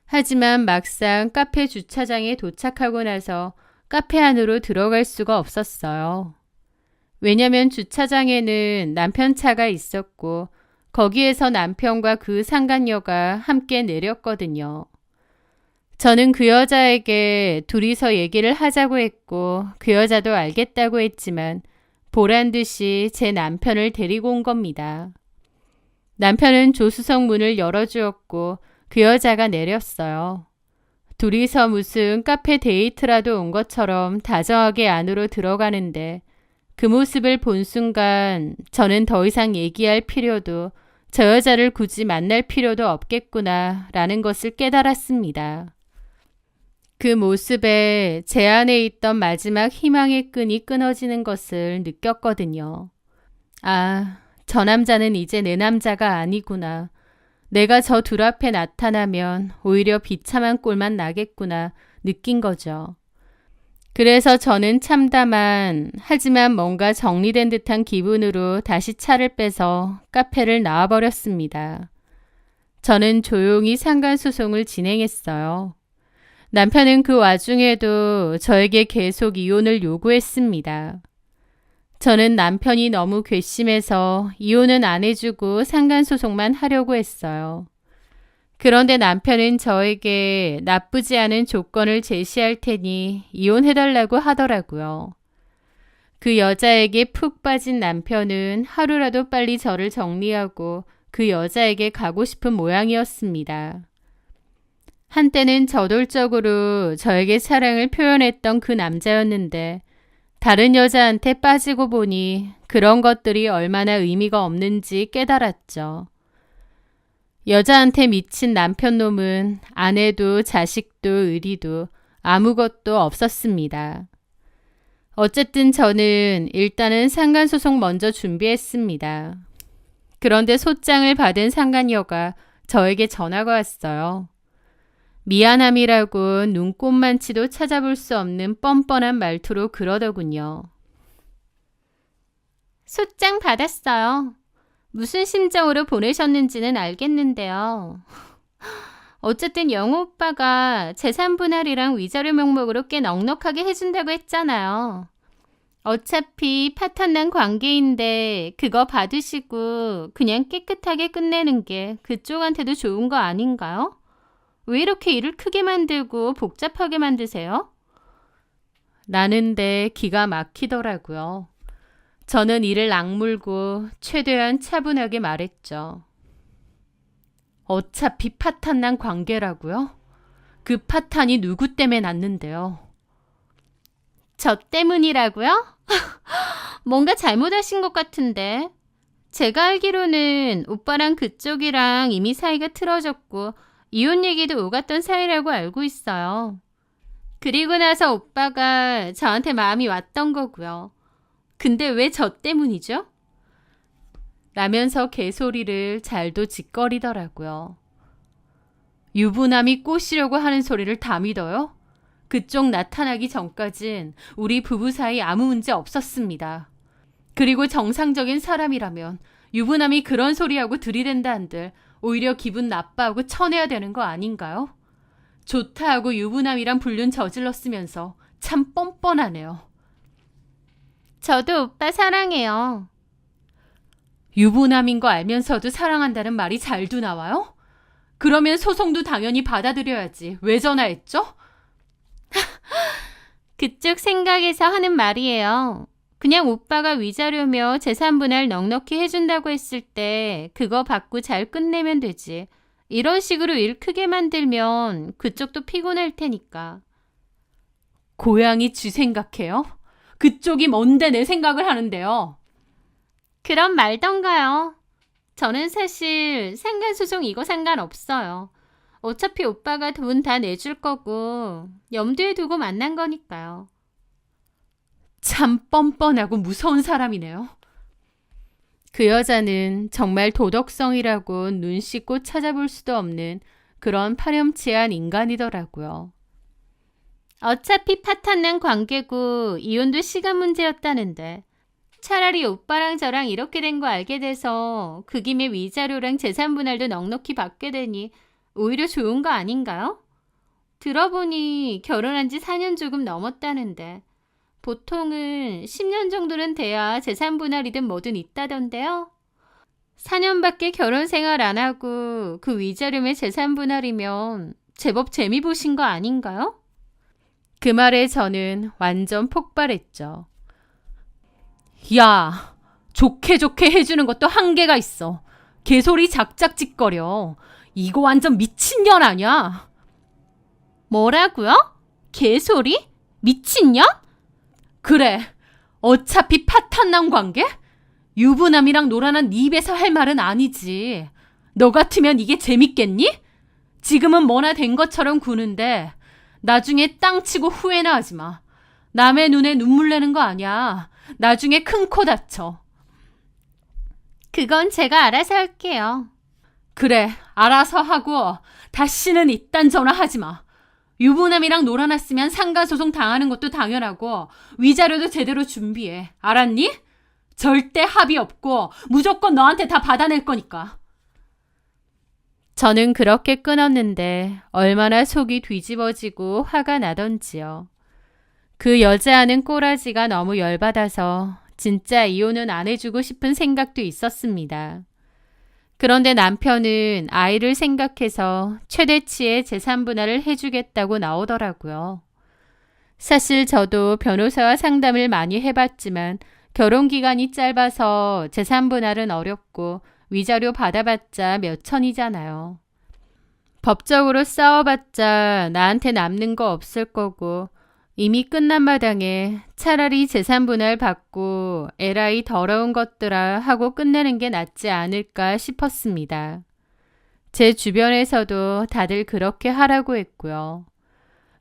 하지만 막상 카페 주차장에 도착하고 나서 카페 안으로 들어갈 수가 없었어요. 왜냐면 주차장에는 남편 차가 있었고 거기에서 남편과 그 상간녀가 함께 내렸거든요. 저는 그 여자에게 둘이서 얘기를 하자고 했고 그 여자도 알겠다고 했지만 보란 듯이 제 남편을 데리고 온 겁니다. 남편은 조수석 문을 열어주었고 그 여자가 내렸어요. 둘이서 무슨 카페 데이트라도 온 것처럼 다정하게 안으로 들어가는데 그 모습을 본 순간 저는 더 이상 얘기할 필요도 저 여자를 굳이 만날 필요도 없겠구나 라는 것을 깨달았습니다. 그 모습에 제 안에 있던 마지막 희망의 끈이 끊어지는 것을 느꼈거든요. 아, 저 남자는 이제 내 남자가 아니구나. 내가 저 둘 앞에 나타나면 오히려 비참한 꼴만 나겠구나 느낀 거죠. 그래서 저는 참담한 하지만 뭔가 정리된 듯한 기분으로 다시 차를 빼서 카페를 나와버렸습니다. 저는 조용히 상간소송을 진행했어요. 남편은 그 와중에도 저에게 계속 이혼을 요구했습니다. 저는 남편이 너무 괘씸해서 이혼은 안 해주고 상간소송만 하려고 했어요. 그런데 남편은 저에게 나쁘지 않은 조건을 제시할 테니 이혼해달라고 하더라고요. 그 여자에게 푹 빠진 남편은 하루라도 빨리 저를 정리하고 그 여자에게 가고 싶은 모양이었습니다. 한때는 저돌적으로 저에게 사랑을 표현했던 그 남자였는데 다른 여자한테 빠지고 보니 그런 것들이 얼마나 의미가 없는지 깨달았죠. 여자한테 미친 남편놈은 아내도 자식도 의리도 아무것도 없었습니다. 어쨌든 저는 일단은 상간소송 먼저 준비했습니다. 그런데 소장을 받은 상간녀가 저에게 전화가 왔어요. 미안함이라고 눈꼽만치도 찾아볼 수 없는 뻔뻔한 말투로 그러더군요. 소장 받았어요. 무슨 심정으로 보내셨는지는 알겠는데요. 어쨌든 영호 오빠가 재산분할이랑 위자료 명목으로 꽤 넉넉하게 해준다고 했잖아요. 어차피 파탄난 관계인데 그거 받으시고 그냥 깨끗하게 끝내는 게 그쪽한테도 좋은 거 아닌가요? 왜 이렇게 일을 크게 만들고 복잡하게 만드세요? 라는데 기가 막히더라고요. 저는 이를 악물고 최대한 차분하게 말했죠. 어차피 파탄난 관계라고요? 그 파탄이 누구 때문에 났는데요? 저 때문이라고요? 뭔가 잘못하신 것 같은데. 제가 알기로는 오빠랑 그쪽이랑 이미 사이가 틀어졌고 이혼 얘기도 오갔던 사이라고 알고 있어요. 그리고 나서 오빠가 저한테 마음이 왔던 거고요. 근데 왜 저 때문이죠? 라면서 개소리를 잘도 짓거리더라고요. 유부남이 꼬시려고 하는 소리를 다 믿어요? 그쪽 나타나기 전까진 우리 부부 사이 아무 문제 없었습니다. 그리고 정상적인 사람이라면 유부남이 그런 소리하고 들이댄다 한들 오히려 기분 나빠하고 쳐내야 되는 거 아닌가요? 좋다 하고 유부남이란 불륜 저질렀으면서 참 뻔뻔하네요. 저도 오빠 사랑해요. 유부남인 거 알면서도 사랑한다는 말이 잘도 나와요? 그러면 소송도 당연히 받아들여야지. 왜 전화했죠? 그쪽 생각에서 하는 말이에요. 그냥 오빠가 위자료며 재산분할 넉넉히 해준다고 했을 때 그거 받고 잘 끝내면 되지. 이런 식으로 일 크게 만들면 그쪽도 피곤할 테니까. 고양이 쥐 생각해요? 그쪽이 뭔데 내 생각을 하는데요. 그럼 말던가요. 저는 사실 상간소송 이거 상관없어요. 어차피 오빠가 돈 다 내줄 거고 염두에 두고 만난 거니까요. 참 뻔뻔하고 무서운 사람이네요. 그 여자는 정말 도덕성이라고 눈 씻고 찾아볼 수도 없는 그런 파렴치한 인간이더라고요. 어차피 파탄난 관계고 이혼도 시간 문제였다는데 차라리 오빠랑 저랑 이렇게 된 거 알게 돼서 그 김에 위자료랑 재산분할도 넉넉히 받게 되니 오히려 좋은 거 아닌가요? 들어보니 결혼한 지 4년 조금 넘었다는데 보통은 10년 정도는 돼야 재산분할이든 뭐든 있다던데요. 4년밖에 결혼 생활 안 하고 그 위자료의 재산분할이면 제법 재미 보신 거 아닌가요? 그 말에 저는 완전 폭발했죠. 야, 좋게 해주는 것도 한계가 있어. 개소리 작작짓거려. 이거 완전 미친년 아니야? 뭐라고요? 개소리? 미친년? 그래, 어차피 파탄난 관계? 유부남이랑 놀아난 네 입에서 할 말은 아니지. 너 같으면 이게 재밌겠니? 지금은 뭐나 된 것처럼 구는데 나중에 땅 치고 후회나 하지 마. 남의 눈에 눈물 내는 거 아니야. 나중에 큰 코 다쳐. 그건 제가 알아서 할게요. 그래, 알아서 하고 다시는 이딴 전화 하지 마. 유부남이랑 놀아놨으면 상가소송 당하는 것도 당연하고 위자료도 제대로 준비해. 알았니? 절대 합의 없고 무조건 너한테 다 받아낼 거니까. 저는 그렇게 끊었는데 얼마나 속이 뒤집어지고 화가 나던지요. 그 여자아는 꼬라지가 너무 열받아서 진짜 이혼은 안 해주고 싶은 생각도 있었습니다. 그런데 남편은 아이를 생각해서 최대치의 재산분할을 해주겠다고 나오더라고요. 사실 저도 변호사와 상담을 많이 해봤지만 결혼기간이 짧아서 재산분할은 어렵고 위자료 받아봤자 몇 천이잖아요. 법적으로 싸워봤자 나한테 남는 거 없을 거고 이미 끝난 마당에 차라리 재산분할 받고 에라이 더러운 것들아 하고 끝내는 게 낫지 않을까 싶었습니다. 제 주변에서도 다들 그렇게 하라고 했고요.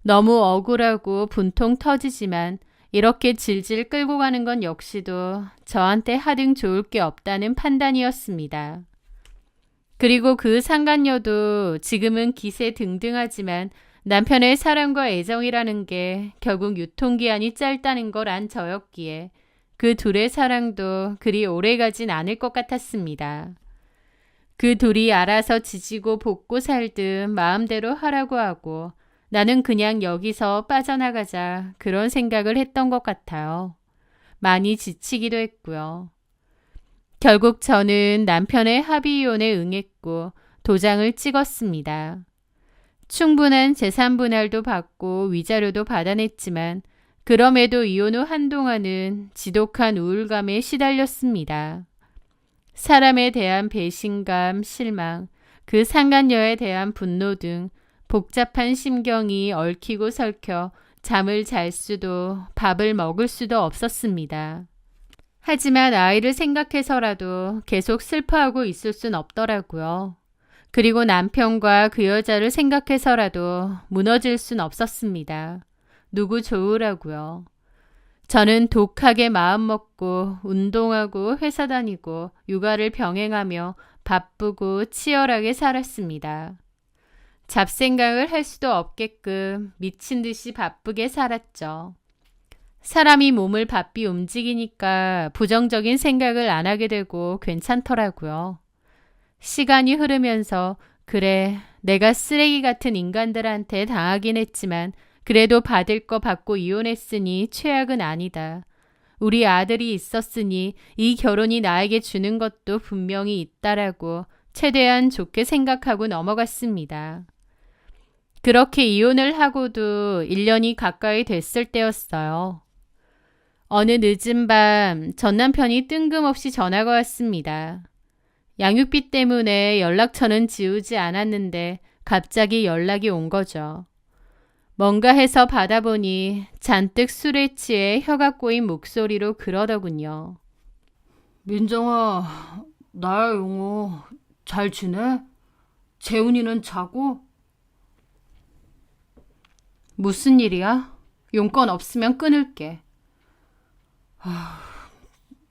너무 억울하고 분통 터지지만 이렇게 질질 끌고 가는 건 역시도 저한테 하등 좋을 게 없다는 판단이었습니다. 그리고 그 상간녀도 지금은 기세 등등하지만 남편의 사랑과 애정이라는 게 결국 유통기한이 짧다는 걸 안 저였기에 그 둘의 사랑도 그리 오래가진 않을 것 같았습니다. 그 둘이 알아서 지지고 볶고 살듯 마음대로 하라고 하고 나는 그냥 여기서 빠져나가자 그런 생각을 했던 것 같아요. 많이 지치기도 했고요. 결국 저는 남편의 합의이혼에 응했고 도장을 찍었습니다. 충분한 재산분할도 받고 위자료도 받아냈지만 그럼에도 이혼 후 한동안은 지독한 우울감에 시달렸습니다. 사람에 대한 배신감, 실망, 그 상간녀에 대한 분노 등 복잡한 심경이 얽히고 설켜 잠을 잘 수도 밥을 먹을 수도 없었습니다. 하지만 아이를 생각해서라도 계속 슬퍼하고 있을 순 없더라고요. 그리고 남편과 그 여자를 생각해서라도 무너질 순 없었습니다. 누구 좋으라고요. 저는 독하게 마음먹고 운동하고 회사 다니고 육아를 병행하며 바쁘고 치열하게 살았습니다. 잡생각을 할 수도 없게끔 미친 듯이 바쁘게 살았죠. 사람이 몸을 바삐 움직이니까 부정적인 생각을 안 하게 되고 괜찮더라고요. 시간이 흐르면서 그래, 내가 쓰레기 같은 인간들한테 당하긴 했지만 그래도 받을 거 받고 이혼했으니 최악은 아니다. 우리 아들이 있었으니 이 결혼이 나에게 주는 것도 분명히 있다라고 최대한 좋게 생각하고 넘어갔습니다. 그렇게 이혼을 하고도 1년이 가까이 됐을 때였어요. 어느 늦은 밤 전 남편이 뜬금없이 전화가 왔습니다. 양육비 때문에 연락처는 지우지 않았는데 갑자기 연락이 온 거죠. 뭔가 해서 받아보니 잔뜩 술에 취해 혀가 꼬인 목소리로 그러더군요. 민정아, 나야 용호. 잘 지내? 재훈이는 자고? 무슨 일이야? 용건 없으면 끊을게.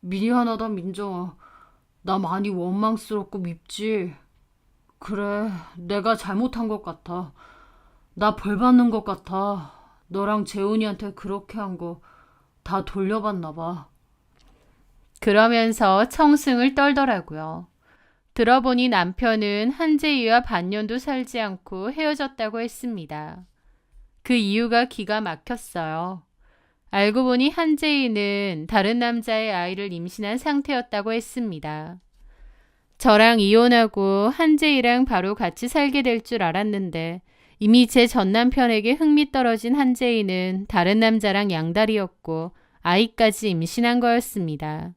미안하다, 민정아. 나 많이 원망스럽고 밉지. 그래, 내가 잘못한 것 같아. 나 벌 받는 것 같아. 너랑 재훈이한테 그렇게 한 거 다 돌려받나 봐. 그러면서 청승을 떨더라고요. 들어보니 남편은 한재희와 반년도 살지 않고 헤어졌다고 했습니다. 그 이유가 기가 막혔어요. 알고 보니 한재희는 다른 남자의 아이를 임신한 상태였다고 했습니다. 저랑 이혼하고 한재희랑 바로 같이 살게 될 줄 알았는데 이미 제 전 남편에게 흥미 떨어진 한재희는 다른 남자랑 양다리였고 아이까지 임신한 거였습니다.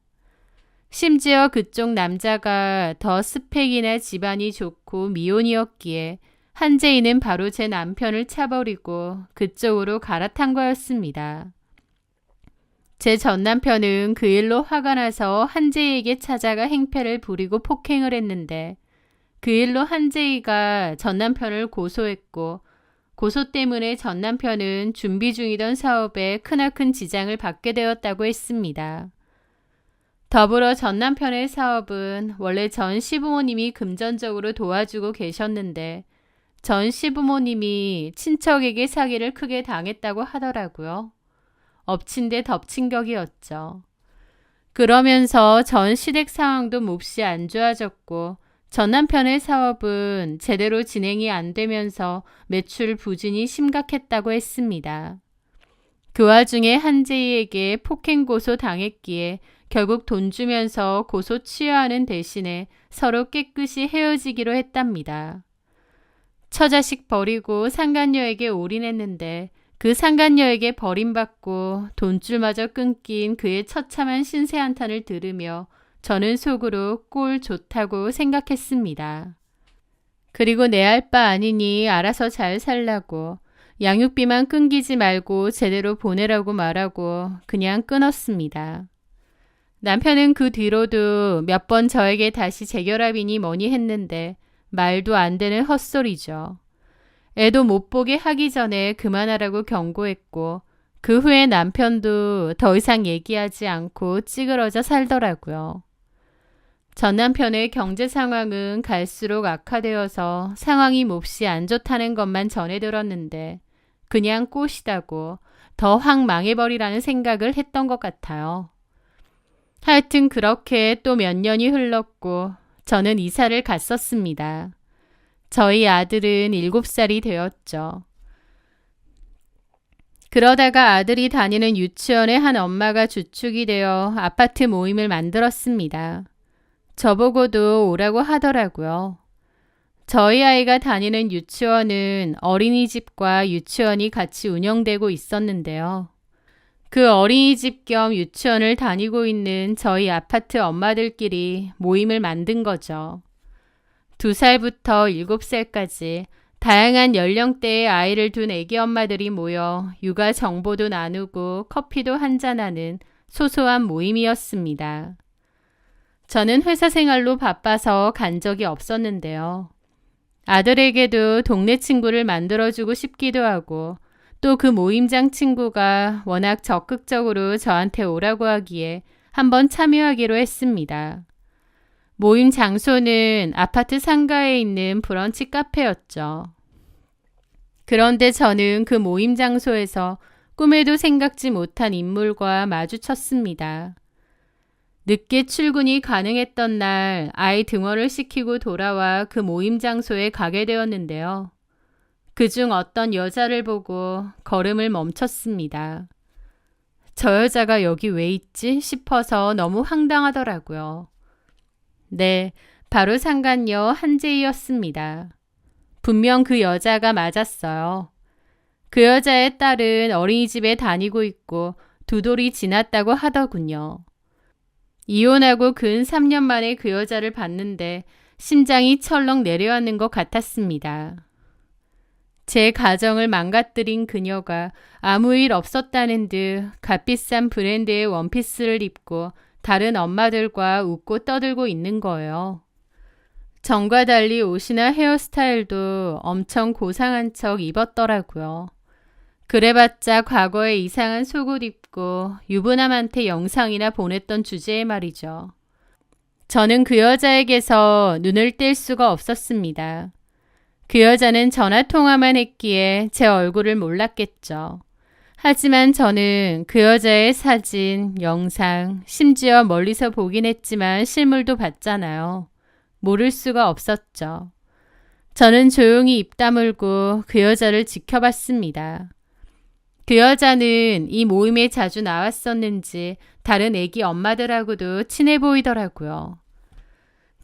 심지어 그쪽 남자가 더 스펙이나 집안이 좋고 미혼이었기에 한재희는 바로 제 남편을 차버리고 그쪽으로 갈아탄 거였습니다. 제 전 남편은 그 일로 화가 나서 한재희에게 찾아가 행패를 부리고 폭행을 했는데 그 일로 한재희가 전 남편을 고소했고 고소 때문에 전 남편은 준비 중이던 사업에 크나큰 지장을 받게 되었다고 했습니다. 더불어 전 남편의 사업은 원래 전 시부모님이 금전적으로 도와주고 계셨는데 전 시부모님이 친척에게 사기를 크게 당했다고 하더라고요. 엎친 데 덮친 격이었죠. 그러면서 전 시댁 상황도 몹시 안 좋아졌고 전 남편의 사업은 제대로 진행이 안 되면서 매출 부진이 심각했다고 했습니다. 그 와중에 한재희에게 폭행 고소 당했기에 결국 돈 주면서 고소 취하하는 대신에 서로 깨끗이 헤어지기로 했답니다. 처자식 버리고 상간녀에게 올인했는데 그 상간녀에게 버림받고 돈줄마저 끊긴 그의 처참한 신세 한탄을 들으며 저는 속으로 꼴 좋다고 생각했습니다. 그리고 내 할 바 아니니 알아서 잘 살라고 양육비만 끊기지 말고 제대로 보내라고 말하고 그냥 끊었습니다. 남편은 그 뒤로도 몇 번 저에게 다시 재결합이니 뭐니 했는데 말도 안 되는 헛소리죠. 애도 못 보게 하기 전에 그만하라고 경고했고 그 후에 남편도 더 이상 얘기하지 않고 찌그러져 살더라고요. 전 남편의 경제 상황은 갈수록 악화되어서 상황이 몹시 안 좋다는 것만 전해 들었는데 그냥 꼬시다고 더 확 망해버리라는 생각을 했던 것 같아요. 하여튼 그렇게 또 몇 년이 흘렀고 저는 이사를 갔었습니다. 저희 아들은 7살이 되었죠. 그러다가 아들이 다니는 유치원의 한 엄마가 주축이 되어 아파트 모임을 만들었습니다. 저보고도 오라고 하더라고요. 저희 아이가 다니는 유치원은 어린이집과 유치원이 같이 운영되고 있었는데요. 그 어린이집 겸 유치원을 다니고 있는 저희 아파트 엄마들끼리 모임을 만든 거죠. 2살부터 7살까지 다양한 연령대의 아이를 둔 애기 엄마들이 모여 육아 정보도 나누고 커피도 한잔하는 소소한 모임이었습니다. 저는 회사 생활로 바빠서 간 적이 없었는데요. 아들에게도 동네 친구를 만들어주고 싶기도 하고 또 그 모임장 친구가 워낙 적극적으로 저한테 오라고 하기에 한번 참여하기로 했습니다. 모임 장소는 아파트 상가에 있는 브런치 카페였죠. 그런데 저는 그 모임 장소에서 꿈에도 생각지 못한 인물과 마주쳤습니다. 늦게 출근이 가능했던 날 아이 등원을 시키고 돌아와 그 모임 장소에 가게 되었는데요. 그중 어떤 여자를 보고 걸음을 멈췄습니다. 저 여자가 여기 왜 있지 싶어서 너무 황당하더라고요. 네, 바로 상간녀 한재희였습니다. 분명 그 여자가 맞았어요. 그 여자의 딸은 어린이집에 다니고 있고 두 돌이 지났다고 하더군요. 이혼하고 근 3년 만에 그 여자를 봤는데 심장이 철렁 내려앉는 것 같았습니다. 제 가정을 망가뜨린 그녀가 아무 일 없었다는 듯 값비싼 브랜드의 원피스를 입고 다른 엄마들과 웃고 떠들고 있는 거예요. 전과 달리 옷이나 헤어스타일도 엄청 고상한 척 입었더라고요. 그래봤자 과거에 이상한 속옷 입고 유부남한테 영상이나 보냈던 주제에 말이죠. 저는 그 여자에게서 눈을 뗄 수가 없었습니다. 그 여자는 전화통화만 했기에 제 얼굴을 몰랐겠죠. 하지만 저는 그 여자의 사진, 영상, 심지어 멀리서 보긴 했지만 실물도 봤잖아요. 모를 수가 없었죠. 저는 조용히 입 다물고 그 여자를 지켜봤습니다. 그 여자는 이 모임에 자주 나왔었는지 다른 애기 엄마들하고도 친해 보이더라고요.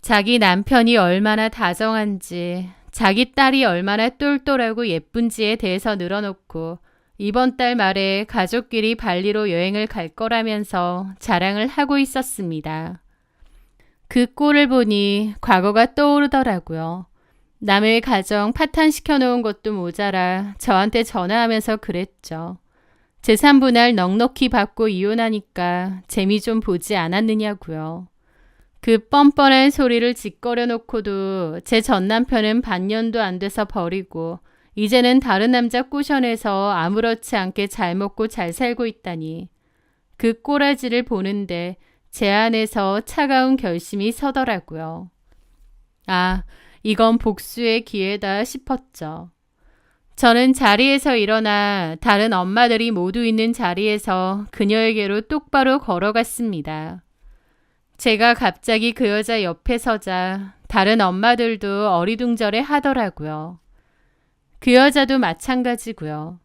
자기 남편이 얼마나 다정한지, 자기 딸이 얼마나 똘똘하고 예쁜지에 대해서 늘어놓고 이번 달 말에 가족끼리 발리로 여행을 갈 거라면서 자랑을 하고 있었습니다. 그 꼴을 보니 과거가 떠오르더라고요. 남의 가정 파탄시켜 놓은 것도 모자라 저한테 전화하면서 그랬죠. 재산분할 넉넉히 받고 이혼하니까 재미 좀 보지 않았느냐고요. 그 뻔뻔한 소리를 짓거려 놓고도 제 전남편은 반년도 안 돼서 버리고 이제는 다른 남자 꼬셔내서 아무렇지 않게 잘 먹고 잘 살고 있다니. 그 꼬라지를 보는데 제 안에서 차가운 결심이 서더라고요. 아, 이건 복수의 기회다 싶었죠. 저는 자리에서 일어나 다른 엄마들이 모두 있는 자리에서 그녀에게로 똑바로 걸어갔습니다. 제가 갑자기 그 여자 옆에 서자 다른 엄마들도 어리둥절해 하더라고요. 그 여자도 마찬가지고요.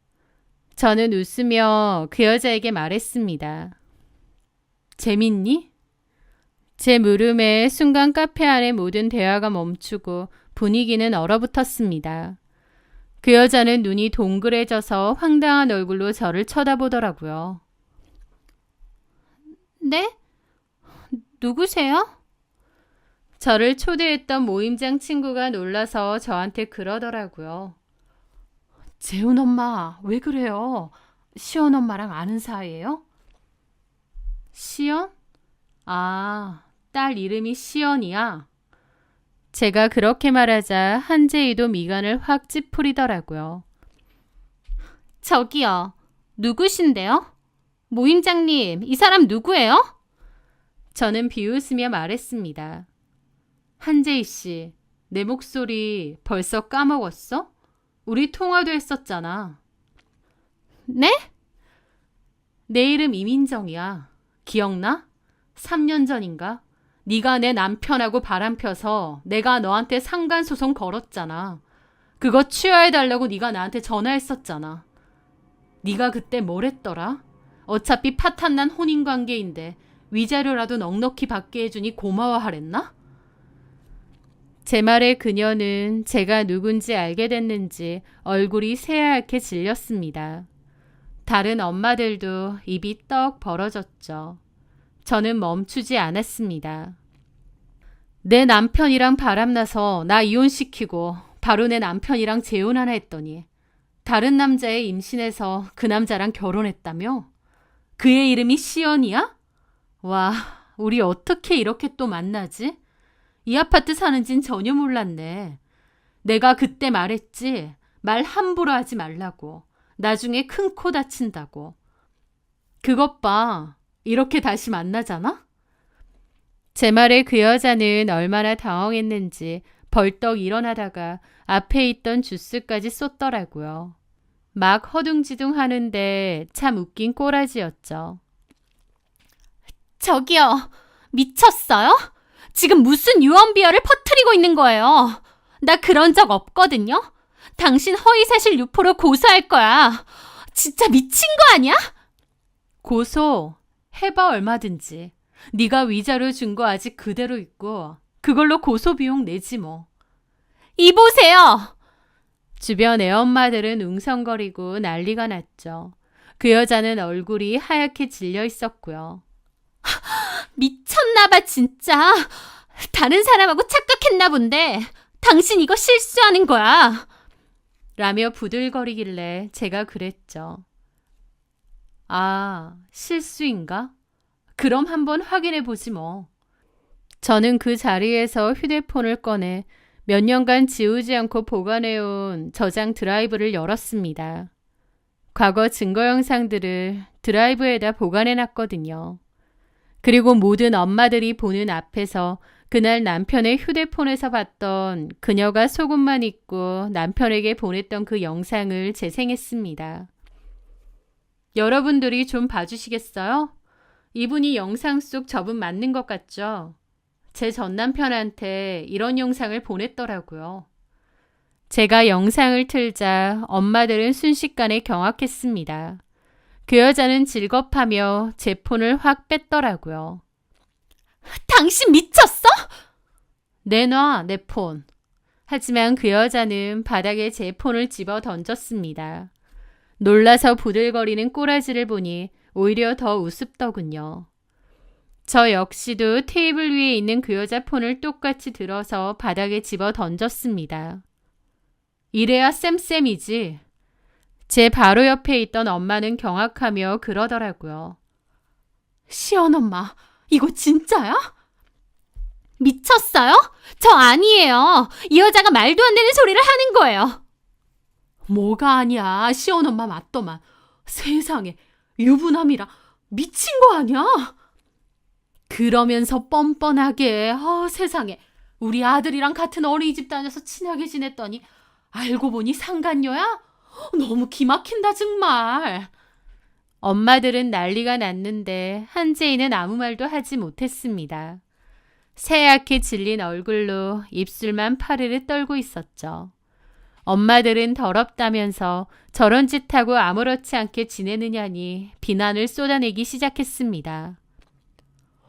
저는 웃으며 그 여자에게 말했습니다. 재밌니? 제 물음에 순간 카페 안의 모든 대화가 멈추고 분위기는 얼어붙었습니다. 그 여자는 눈이 동그래져서 황당한 얼굴로 저를 쳐다보더라고요. 네? 누구세요? 저를 초대했던 모임장 친구가 놀라서 저한테 그러더라고요. 재훈 엄마, 왜 그래요? 시연 엄마랑 아는 사이예요? 시연? 아, 딸 이름이 시연이야. 제가 그렇게 말하자 한재희도 미간을 확 찌푸리더라고요. 저기요, 누구신데요? 모임장님, 이 사람 누구예요? 저는 비웃으며 말했습니다. 한재희 씨, 내 목소리 벌써 까먹었어? 우리 통화도 했었잖아. 네? 내 이름 이민정이야. 기억나? 3년 전인가? 네가 내 남편하고 바람 펴서 내가 너한테 상간소송 걸었잖아. 그거 취하해달라고 네가 나한테 전화했었잖아. 네가 그때 뭘 했더라? 어차피 파탄난 혼인관계인데 위자료라도 넉넉히 받게 해주니 고마워하랬나? 제 말에 그녀는 제가 누군지 알게 됐는지 얼굴이 새하얗게 질렸습니다. 다른 엄마들도 입이 떡 벌어졌죠. 저는 멈추지 않았습니다. 내 남편이랑 바람나서 나 이혼시키고 바로 내 남편이랑 재혼하나 했더니 다른 남자애 임신해서 그 남자랑 결혼했다며? 그의 이름이 시연이야? 와, 우리 어떻게 이렇게 또 만나지? 이 아파트 사는진 전혀 몰랐네. 내가 그때 말했지. 말 함부로 하지 말라고. 나중에 큰 코 다친다고. 그것 봐. 이렇게 다시 만나잖아? 제 말에 그 여자는 얼마나 당황했는지 벌떡 일어나다가 앞에 있던 주스까지 쏟더라고요. 막 허둥지둥 하는데 참 웃긴 꼬라지였죠. 저기요, 미쳤어요? 지금 무슨 유언비어를 퍼뜨리고 있는 거예요? 나 그런 적 없거든요? 당신 허위사실 유포로 고소할 거야. 진짜 미친 거 아니야? 고소 해봐 얼마든지. 네가 위자료 준 거 아직 그대로 있고 그걸로 고소 비용 내지 뭐. 이보세요. 주변 애엄마들은 웅성거리고 난리가 났죠. 그 여자는 얼굴이 하얗게 질려 있었고요. 미쳤나봐 진짜. 다른 사람하고 착각했나 본데 당신 이거 실수하는 거야. 라며 부들거리길래 제가 그랬죠. 아, 실수인가? 그럼 한번 확인해 보지 뭐. 저는 그 자리에서 휴대폰을 꺼내 몇 년간 지우지 않고 보관해온 저장 드라이브를 열었습니다. 과거 증거 영상들을 드라이브에다 보관해 놨거든요. 그리고 모든 엄마들이 보는 앞에서 그날 남편의 휴대폰에서 봤던 그녀가 속옷만 입고 남편에게 보냈던 그 영상을 재생했습니다. 여러분들이 좀 봐주시겠어요? 이분이 영상 속 저분 맞는 것 같죠? 제 전남편한테 이런 영상을 보냈더라고요. 제가 영상을 틀자 엄마들은 순식간에 경악했습니다. 그 여자는 질겁하며 제 폰을 확 뺐더라고요. 당신 미쳤어? 내놔, 내 폰. 하지만 그 여자는 바닥에 제 폰을 집어 던졌습니다. 놀라서 부들거리는 꼬라지를 보니 오히려 더 우습더군요. 저 역시도 테이블 위에 있는 그 여자 폰을 똑같이 들어서 바닥에 집어 던졌습니다. 이래야 쌤쌤이지. 제 바로 옆에 있던 엄마는 경악하며 그러더라고요. 시언엄마, 이거 진짜야? 미쳤어요? 저 아니에요. 이 여자가 말도 안 되는 소리를 하는 거예요. 뭐가 아니야. 시언엄마 맞더만. 세상에, 유부남이라 미친 거 아니야? 그러면서 뻔뻔하게 세상에 우리 아들이랑 같은 어린이집 다녀서 친하게 지냈더니 알고 보니 상간녀야? 너무 기막힌다 정말. 엄마들은 난리가 났는데 한재이는 아무 말도 하지 못했습니다. 새하얗게 질린 얼굴로 입술만 파르르 떨고 있었죠. 엄마들은 더럽다면서 저런 짓하고 아무렇지 않게 지내느냐니 비난을 쏟아내기 시작했습니다.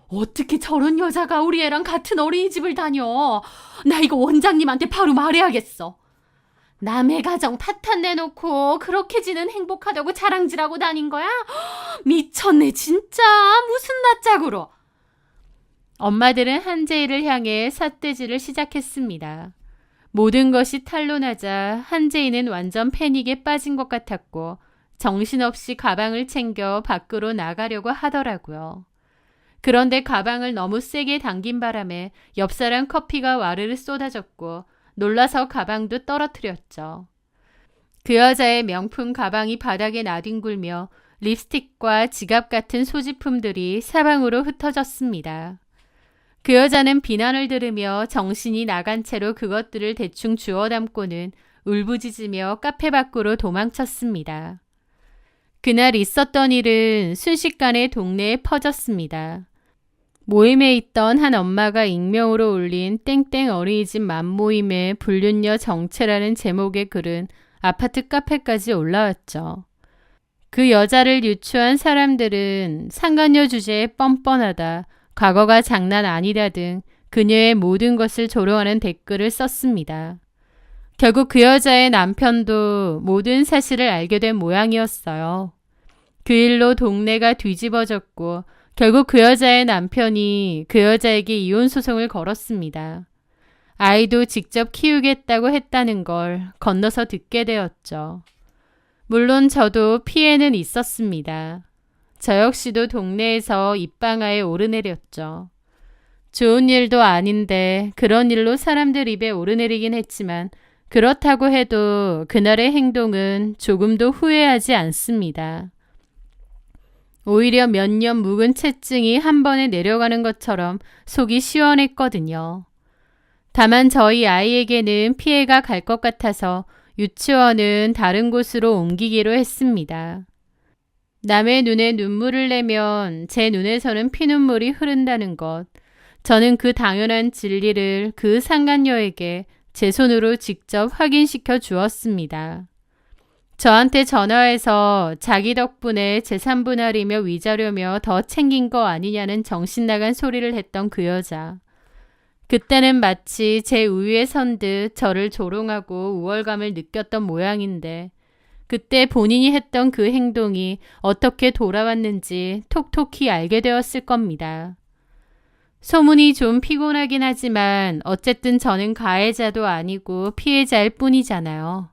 어떻게 저런 여자가 우리 애랑 같은 어린이집을 다녀? 나 이거 원장님한테 바로 말해야겠어. 남의 가정 파탄 내놓고 그렇게 지는 행복하다고 자랑질하고 다닌 거야? 미쳤네 진짜. 무슨 낯짝으로. 엄마들은 한재이를 향해 삿대질을 시작했습니다. 모든 것이 탄로나자 한재이는 완전 패닉에 빠진 것 같았고 정신없이 가방을 챙겨 밖으로 나가려고 하더라고요. 그런데 가방을 너무 세게 당긴 바람에 옆사람 커피가 와르르 쏟아졌고 놀라서 가방도 떨어뜨렸죠. 그 여자의 명품 가방이 바닥에 나뒹굴며 립스틱과 지갑 같은 소지품들이 사방으로 흩어졌습니다. 그 여자는 비난을 들으며 정신이 나간 채로 그것들을 대충 주워 담고는 울부짖으며 카페 밖으로 도망쳤습니다. 그날 있었던 일은 순식간에 동네에 퍼졌습니다. 모임에 있던 한 엄마가 익명으로 올린 땡땡 어린이집 맘모임의 불륜녀 정체라는 제목의 글은 아파트 카페까지 올라왔죠. 그 여자를 유추한 사람들은 상간녀 주제에 뻔뻔하다, 과거가 장난 아니다 등 그녀의 모든 것을 조롱하는 댓글을 썼습니다. 결국 그 여자의 남편도 모든 사실을 알게 된 모양이었어요. 그 일로 동네가 뒤집어졌고 결국 그 여자의 남편이 그 여자에게 이혼 소송을 걸었습니다. 아이도 직접 키우겠다고 했다는 걸 건너서 듣게 되었죠. 물론 저도 피해는 있었습니다. 저 역시도 동네에서 입방아에 오르내렸죠. 좋은 일도 아닌데 그런 일로 사람들 입에 오르내리긴 했지만 그렇다고 해도 그날의 행동은 조금도 후회하지 않습니다. 오히려 몇 년 묵은 채증이 한 번에 내려가는 것처럼 속이 시원했거든요. 다만 저희 아이에게는 피해가 갈 것 같아서 유치원은 다른 곳으로 옮기기로 했습니다. 남의 눈에 눈물을 내면 제 눈에서는 피눈물이 흐른다는 것. 저는 그 당연한 진리를 그 상간녀에게 제 손으로 직접 확인시켜 주었습니다. 저한테 전화해서 자기 덕분에 재산 분할이며 위자료며 더 챙긴 거 아니냐는 정신나간 소리를 했던 그 여자. 그때는 마치 제 우위에 선 듯 저를 조롱하고 우월감을 느꼈던 모양인데 그때 본인이 했던 그 행동이 어떻게 돌아왔는지 톡톡히 알게 되었을 겁니다. 소문이 좀 피곤하긴 하지만 어쨌든 저는 가해자도 아니고 피해자일 뿐이잖아요.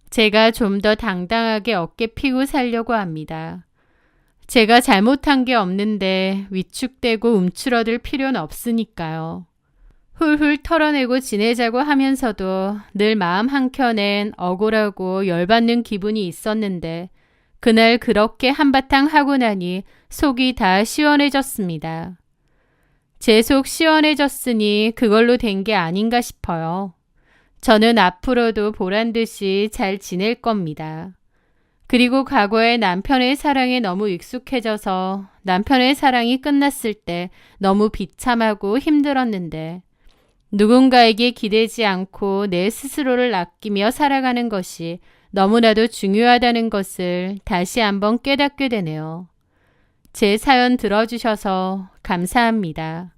제가 좀 더 당당하게 어깨 피고 살려고 합니다. 제가 잘못한 게 없는데 위축되고 움츠러들 필요는 없으니까요. 훌훌 털어내고 지내자고 하면서도 늘 마음 한켠엔 억울하고 열받는 기분이 있었는데 그날 그렇게 한바탕 하고 나니 속이 다 시원해졌습니다. 제 속 시원해졌으니 그걸로 된 게 아닌가 싶어요. 저는 앞으로도 보란 듯이 잘 지낼 겁니다. 그리고 과거에 남편의 사랑에 너무 익숙해져서 남편의 사랑이 끝났을 때 너무 비참하고 힘들었는데 누군가에게 기대지 않고 내 스스로를 아끼며 살아가는 것이 너무나도 중요하다는 것을 다시 한번 깨닫게 되네요. 제 사연 들어주셔서 감사합니다.